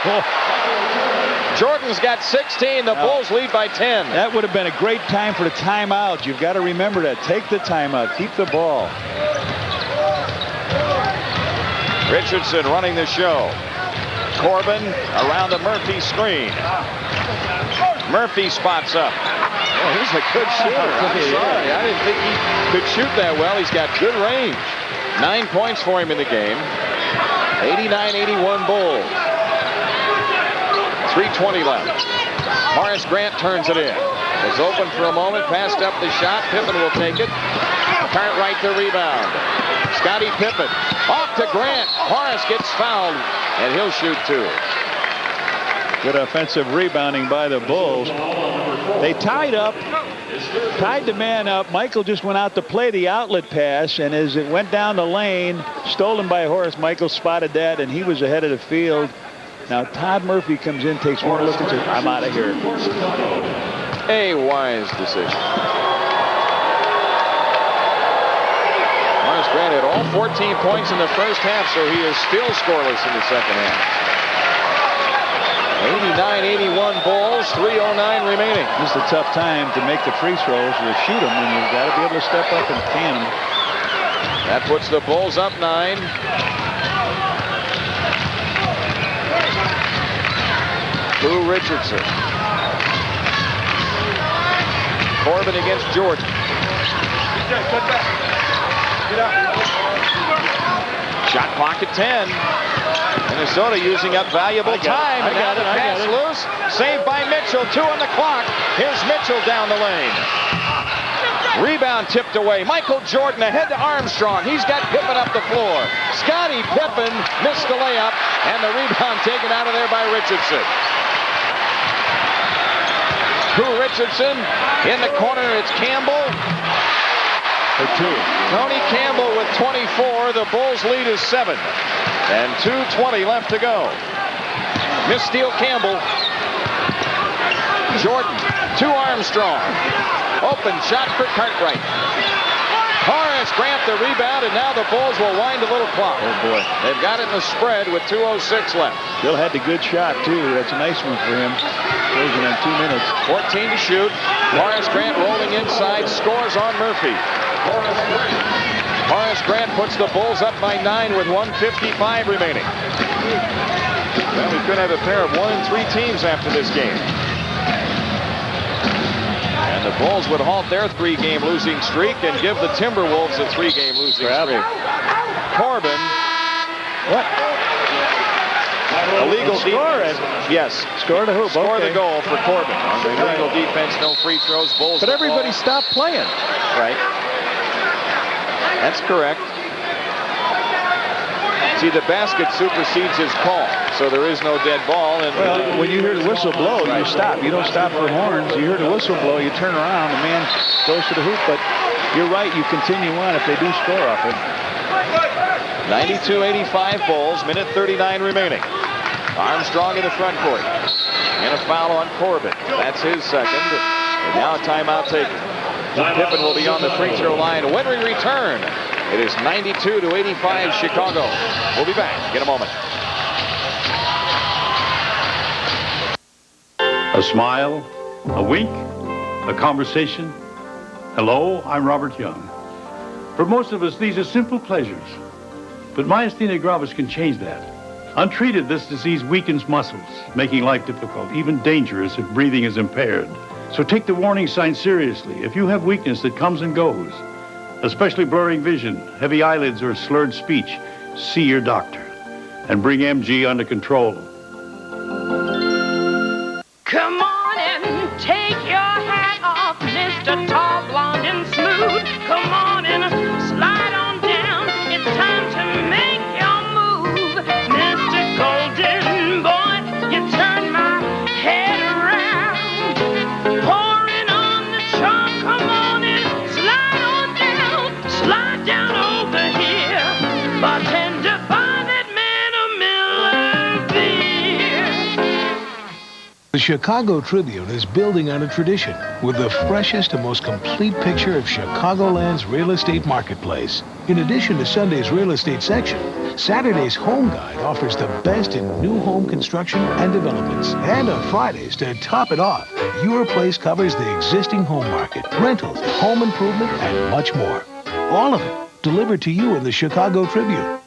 Jordan's got 16. The Bulls lead by 10. That would have been a great time for the timeout. You've got to remember that. Take the timeout. Keep the ball. Richardson running the show. Corbin around the Murphy screen. Murphy spots up. Oh, he's a good shooter. I'm sorry. I didn't think he could shoot that well. He's got good range. 9 points for him in the game. 89-81 Bulls. 3:20 left. Horace Grant turns it in. It's open for a moment. Passed up the shot. Pippen will take it. Cartwright the rebound. Scottie Pippen off to Grant. Horace gets fouled, and he'll shoot 2. Good offensive rebounding by the Bulls. They tied the man up. Michael just went out to play the outlet pass, and as it went down the lane, stolen by Horace, Michael spotted that, and he was ahead of the field. Now Todd Murphy comes in, takes one look and says, I'm out of here. A wise decision. Horace Grant had all 14 points in the first half, so he is still scoreless in the second half. 89-81 Bulls, 3:09 remaining. This is a tough time to make the free throws or shoot them, and you've got to be able to step up and can them. That puts the Bulls up 9. Lou Richardson. Corbin against Jordan. Shot clock at 10. Minnesota using up valuable time. And now the pass loose. Saved by Mitchell. 2 on the clock. Here's Mitchell down the lane. Rebound tipped away. Michael Jordan ahead to Armstrong. He's got Pippen up the floor. Scottie Pippen missed the layup. And the rebound taken out of there by Richardson. Lou Richardson in the corner. It's Campbell. For 2. Tony Campbell with 24. The Bulls lead is 7. And 2:20 left to go. Missteal Campbell. Jordan to Armstrong. Open shot for Cartwright. Horace Grant the rebound, and now the Bulls will wind a little clock. Oh boy. They've got it in the spread with 2:06 left. Bill had the good shot too. That's a nice one for him. Closing in 2 minutes. 14 to shoot. Horace Grant rolling inside, scores on Murphy. Horace Grant puts the Bulls up by 9 with 1:55 remaining. Well, we could have a pair of 1-3 teams after this game. And the Bulls would halt their 3-game losing streak and give the Timberwolves a 3-game losing streak. Corbin. What? Illegal defense. Yes. Score the hoop. Score okay. the goal for Corbin. On the illegal defense, no free throws. Bulls. But everybody stopped playing. Right. That's correct. See, the basket supersedes his call, so there is no dead ball. And well, when you hear the whistle blow, you stop. You don't stop for horns. You hear the whistle blow, you turn around, the man goes to the hoop. But you're right, you continue on if they do score off it. 92-85 Bulls, minute 39 remaining. Armstrong in the front court. And a foul on Corbin. That's his second. And now a timeout taken. Pippen will be on the free throw line when we return. It is 92-85 Chicago. We'll be back in a moment. A smile, a wink, a conversation. Hello, I'm Robert Young. For most of us, these are simple pleasures. But myasthenia gravis can change that. Untreated, this disease weakens muscles, making life difficult, even dangerous if breathing is impaired. So take the warning signs seriously. If you have weakness that comes and goes, especially blurring vision, heavy eyelids, or slurred speech, see your doctor and bring MG under control. Come on and take your hat off, Mr. Tall, Blonde, and Smooth. Come on and slide on down. It's time to make your move. Mr. Golden Boy, you turn my head around. Pouring on the chalk, come on and slide on down. Slide down over here. Bartender, buy that man a Miller beer. The Chicago Tribune is building on a tradition with the freshest and most complete picture of Chicagoland's real estate marketplace. In addition to Sunday's real estate section, Saturday's Home Guide offers the best in new home construction and developments. And on Fridays, to top it off, Your Place covers the existing home market, rentals, home improvement, and much more. All of it delivered to you in the Chicago Tribune.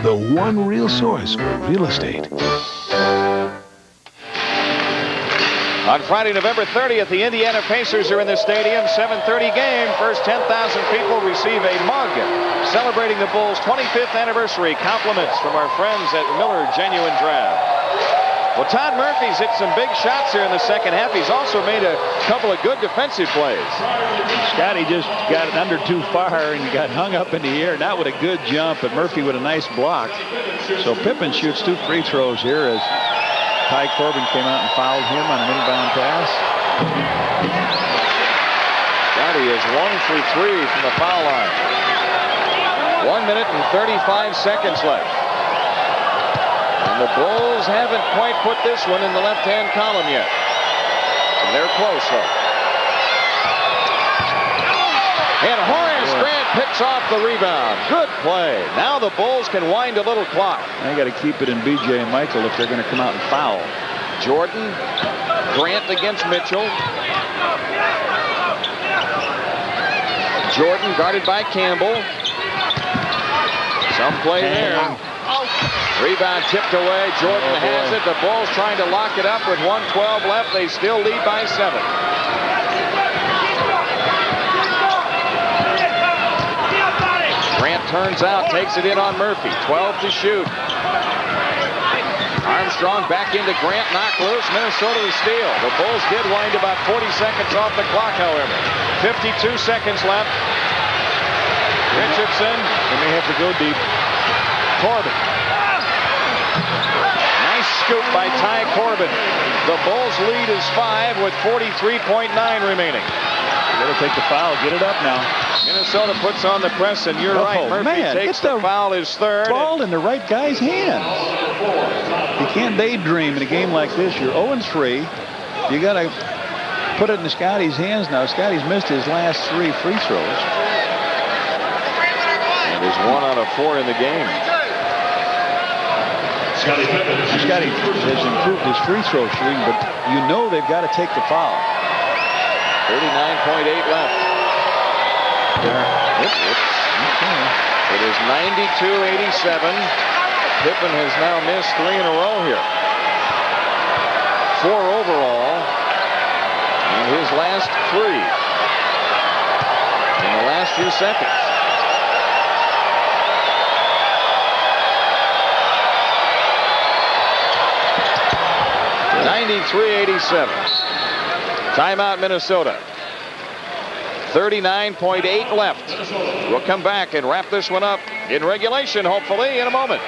the one real source for real estate. On Friday, November 30th, the Indiana Pacers are in the stadium. 7:30 game. First 10,000 people receive a mug celebrating the Bulls' 25th anniversary. Compliments from our friends at Miller Genuine Draft. Well, Todd Murphy's hit some big shots here in the second half. He's also made a couple of good defensive plays. Scotty just got it under too far and got hung up in the air. Not with a good jump, but Murphy with a nice block. So Pippen shoots 2 free throws here as Ty Corbin came out and fouled him on an inbound pass. Scotty is 1 for 3 from the foul line. 1 minute and 35 seconds left. And the Bulls haven't quite put this one in the left-hand column yet. And they're close, though. And Horace Grant picks off the rebound. Good play. Now the Bulls can wind a little clock. They got to keep it in BJ and Michael if they're going to come out and foul. Jordan, Grant against Mitchell. Jordan guarded by Campbell. Some play there. Rebound tipped away. Jordan has it. The Bulls trying to lock it up with 1:12 left. They still lead by 7. Grant turns out, takes it in on Murphy. 12 to shoot. Armstrong back into Grant, knocked loose. Minnesota to steal. The Bulls did wind about 40 seconds off the clock, however. 52 seconds left. Richardson. They may have to go deep. Corbin. Nice scoop by Ty Corbin. The Bulls lead is 5 with 43.9 remaining. You got to take the foul. Get it up now. Minnesota puts on the press, and you're right. Murphy takes the foul, his third. Ball in the right guy's hands. You can't daydream in a game like this. You're 0-3. You got to put it in Scotty's hands now. Scotty's missed his last 3 free throws. And there's 1 out of 4 in the game. Scotty has improved his free throw shooting, but you know they've got to take the foul. 39.8 left. It is 92-87. Pippen has now missed 3 in a row here. 4 overall. And his last 3 in the last few seconds. (93-87). Timeout, Minnesota. 39.8 left. We'll come back and wrap this one up in regulation, hopefully, in a moment.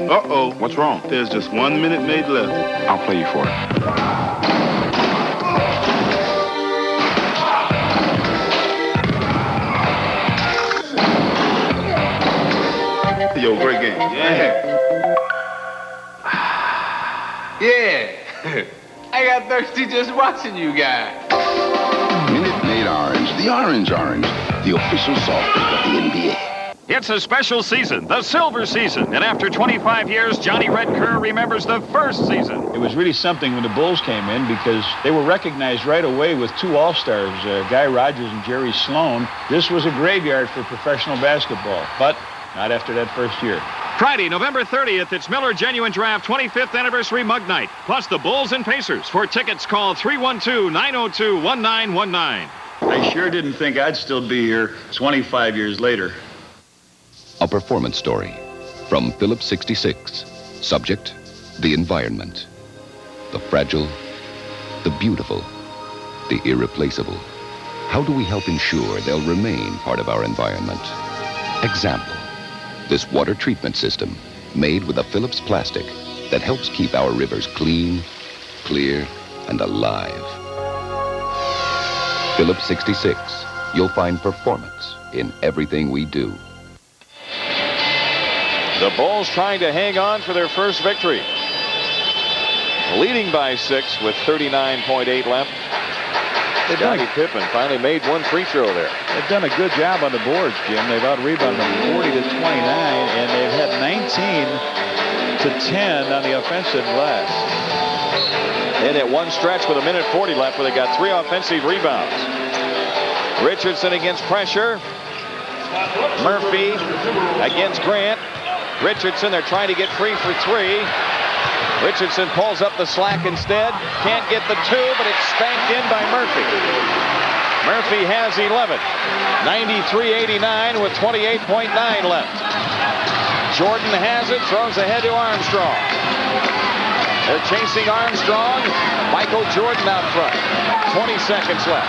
Uh-oh. What's wrong? There's just 1 minute made left. I'll play you for it. Yo, great game. Yeah. Yeah. I got thirsty just watching you guys. Minute Maid Orange, the orange, the official soft drink of the NBA. It's a special season, the silver season. And after 25 years, Johnny Red Kerr remembers the first season. It was really something when the Bulls came in because they were recognized right away with 2 All-Stars, Guy Rogers and Jerry Sloan. This was a graveyard for professional basketball, but not after that first year. Friday, November 30th, it's Miller Genuine Draft 25th Anniversary Mug Night, plus the Bulls and Pacers. For tickets, call 312-902-1919. I sure didn't think I'd still be here 25 years later. A performance story from Phillips 66. Subject, the environment. The fragile, the beautiful, the irreplaceable. How do we help ensure they'll remain part of our environment? Example, this water treatment system made with a Phillips plastic that helps keep our rivers clean, clear, and alive. Phillips 66. You'll find performance in everything we do. The Bulls trying to hang on for their first victory. Leading by 6 with 39.8 left. Scottie Pippen finally made 1 free throw there. They've done a good job on the boards, Jim. They've out-rebounded them 40-29, and they've had 19 to 10 on the offensive glass. Then at one stretch with 1:40 left where they got 3 offensive rebounds. Richardson against pressure. Murphy against Grant. Richardson, they're trying to get free for 3. Richardson pulls up the slack instead. Can't get the 2, but it's spanked in by Murphy. Murphy has 11. 93-89 with 28.9 left. Jordan has it, throws ahead to Armstrong. They're chasing Armstrong. Michael Jordan out front. 20 seconds left.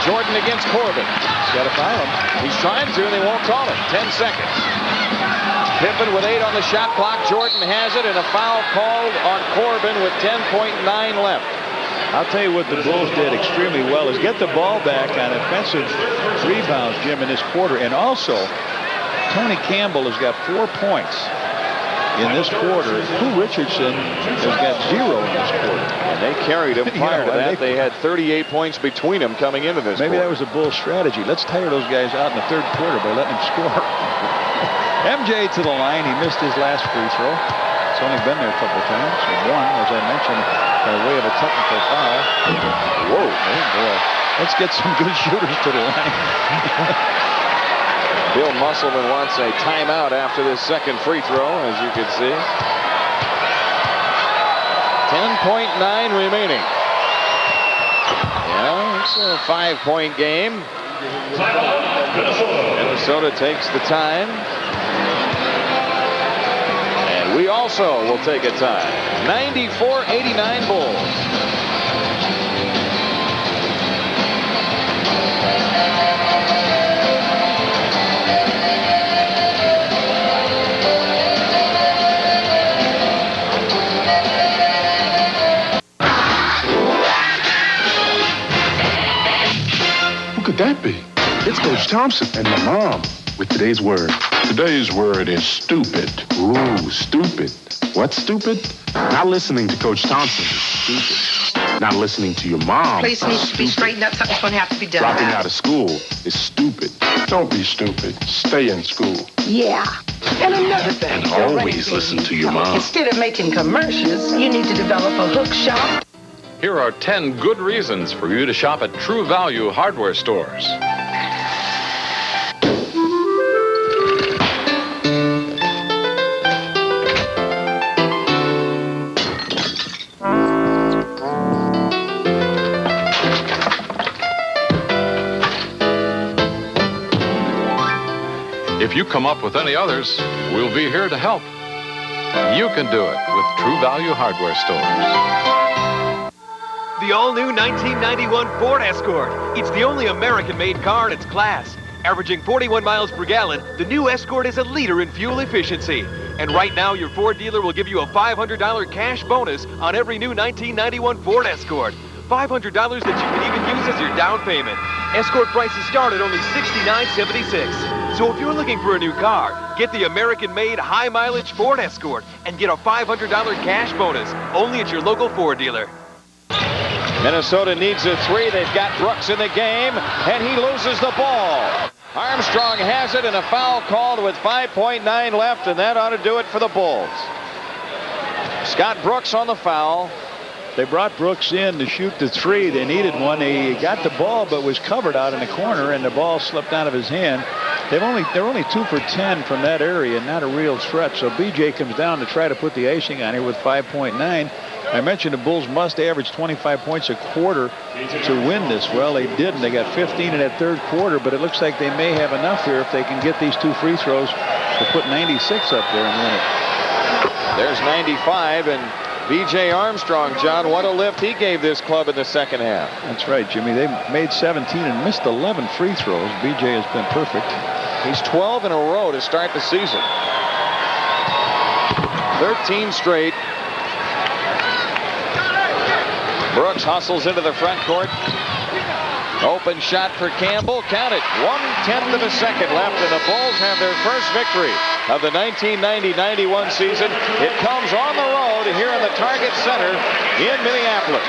Jordan against Corbin. He's got to foul him. He's trying to, and they won't call it. 10 seconds. Pippen with 8 on the shot clock. Jordan has it, and a foul called on Corbin with 10.9 left. I'll tell you what the Bulls did extremely well is get the ball back on offensive rebounds, Jim, in this quarter. And also, Tony Campbell has got 4 points in this quarter. Pooh Richardson has got 0 in this quarter. And they carried him prior to that. They had 38 points between them coming into this Maybe quarter. that was a Bulls strategy. Let's tire those guys out in the third quarter by letting them score. MJ to the line. He missed his last free throw. It's only been there a couple times. So 1, as I mentioned, by way of a technical foul. Whoa. Oh, boy. Let's get some good shooters to the line. Bill Musselman wants a timeout after this second free throw, as you can see. 10.9 remaining. Yeah, it's a 5-point game. Minnesota takes the time. And we also will take a time. 94-89 Bulls. Who could that be? It's Coach Thompson and my mom with today's word. Today's word is stupid. Ooh, stupid. What's stupid? Not listening to Coach Thompson is stupid. Not listening to your mom. Place needs to be straightened up. Something's going to have to be done. Dropping out of school is stupid. Don't be stupid. Stay in school. Yeah. And another thing. And always listen to your mom. Instead of making commercials, you need to develop a hook shop. Here are 10 good reasons for you to shop at True Value hardware stores. If you come up with any others, we'll be here to help. You can do it with True Value hardware stores. The all-new 1991 Ford Escort. It's the only American-made car in its class. Averaging 41 miles per gallon, the new Escort is a leader in fuel efficiency. And right now, your Ford dealer will give you a $500 cash bonus on every new 1991 Ford Escort. $500 that you can even use as your down payment. Escort prices start at only $69.76. So if you're looking for a new car, get the American-made high-mileage Ford Escort and get a $500 cash bonus only at your local Ford dealer. Minnesota needs a 3. They've got Brooks in the game, and he loses the ball. Armstrong has it, and a foul called with 5.9 left, and that ought to do it for the Bulls. Scott Brooks on the foul. They brought Brooks in to shoot the 3. They needed one. He got the ball, but was covered out in the corner, and the ball slipped out of his hand. They're only 2 for 10 from that area, not a real threat. So BJ comes down to try to put the icing on here with 5.9. I mentioned the Bulls must average 25 points a quarter to win this. Well, they didn't. They got 15 in that third quarter, but it looks like they may have enough here if they can get these 2 free throws to put 96 up there and win it. There's 95, and B.J. Armstrong, John, what a lift he gave this club in the second half. That's right, Jimmy. They made 17 and missed 11 free throws. B.J. has been perfect. He's 12 in a row to start the season. 13 straight. Brooks hustles into the front court. Open shot for Campbell. Count it. 1/10 of a second left, and the Bulls have their first victory of the 1990-91 season. It comes on the road here in the Target Center in Minneapolis.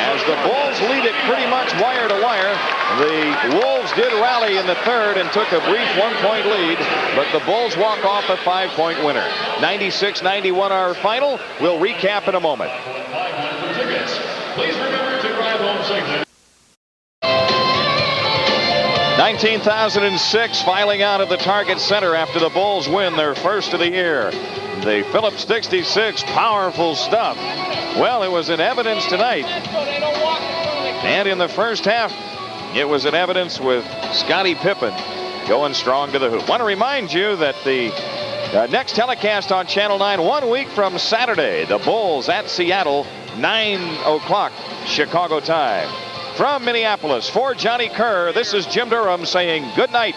As the Bulls lead it pretty much wire to wire, the Wolves did rally in the third and took a brief 1-point lead, but the Bulls walk off a 5-point winner. 96-91 our final. We'll recap in a moment. Please remember to drive home safely. 19,006 filing out of the Target Center after the Bulls win their first of the year. The Phillips 66, powerful stuff. Well, it was in evidence tonight. And in the first half, it was in evidence with Scottie Pippen going strong to the hoop. Want to remind you that the next telecast on Channel 9, 1 week from Saturday, the Bulls at Seattle, 9 o'clock Chicago time. From Minneapolis, for Johnny Kerr, this is Jim Durham saying good night.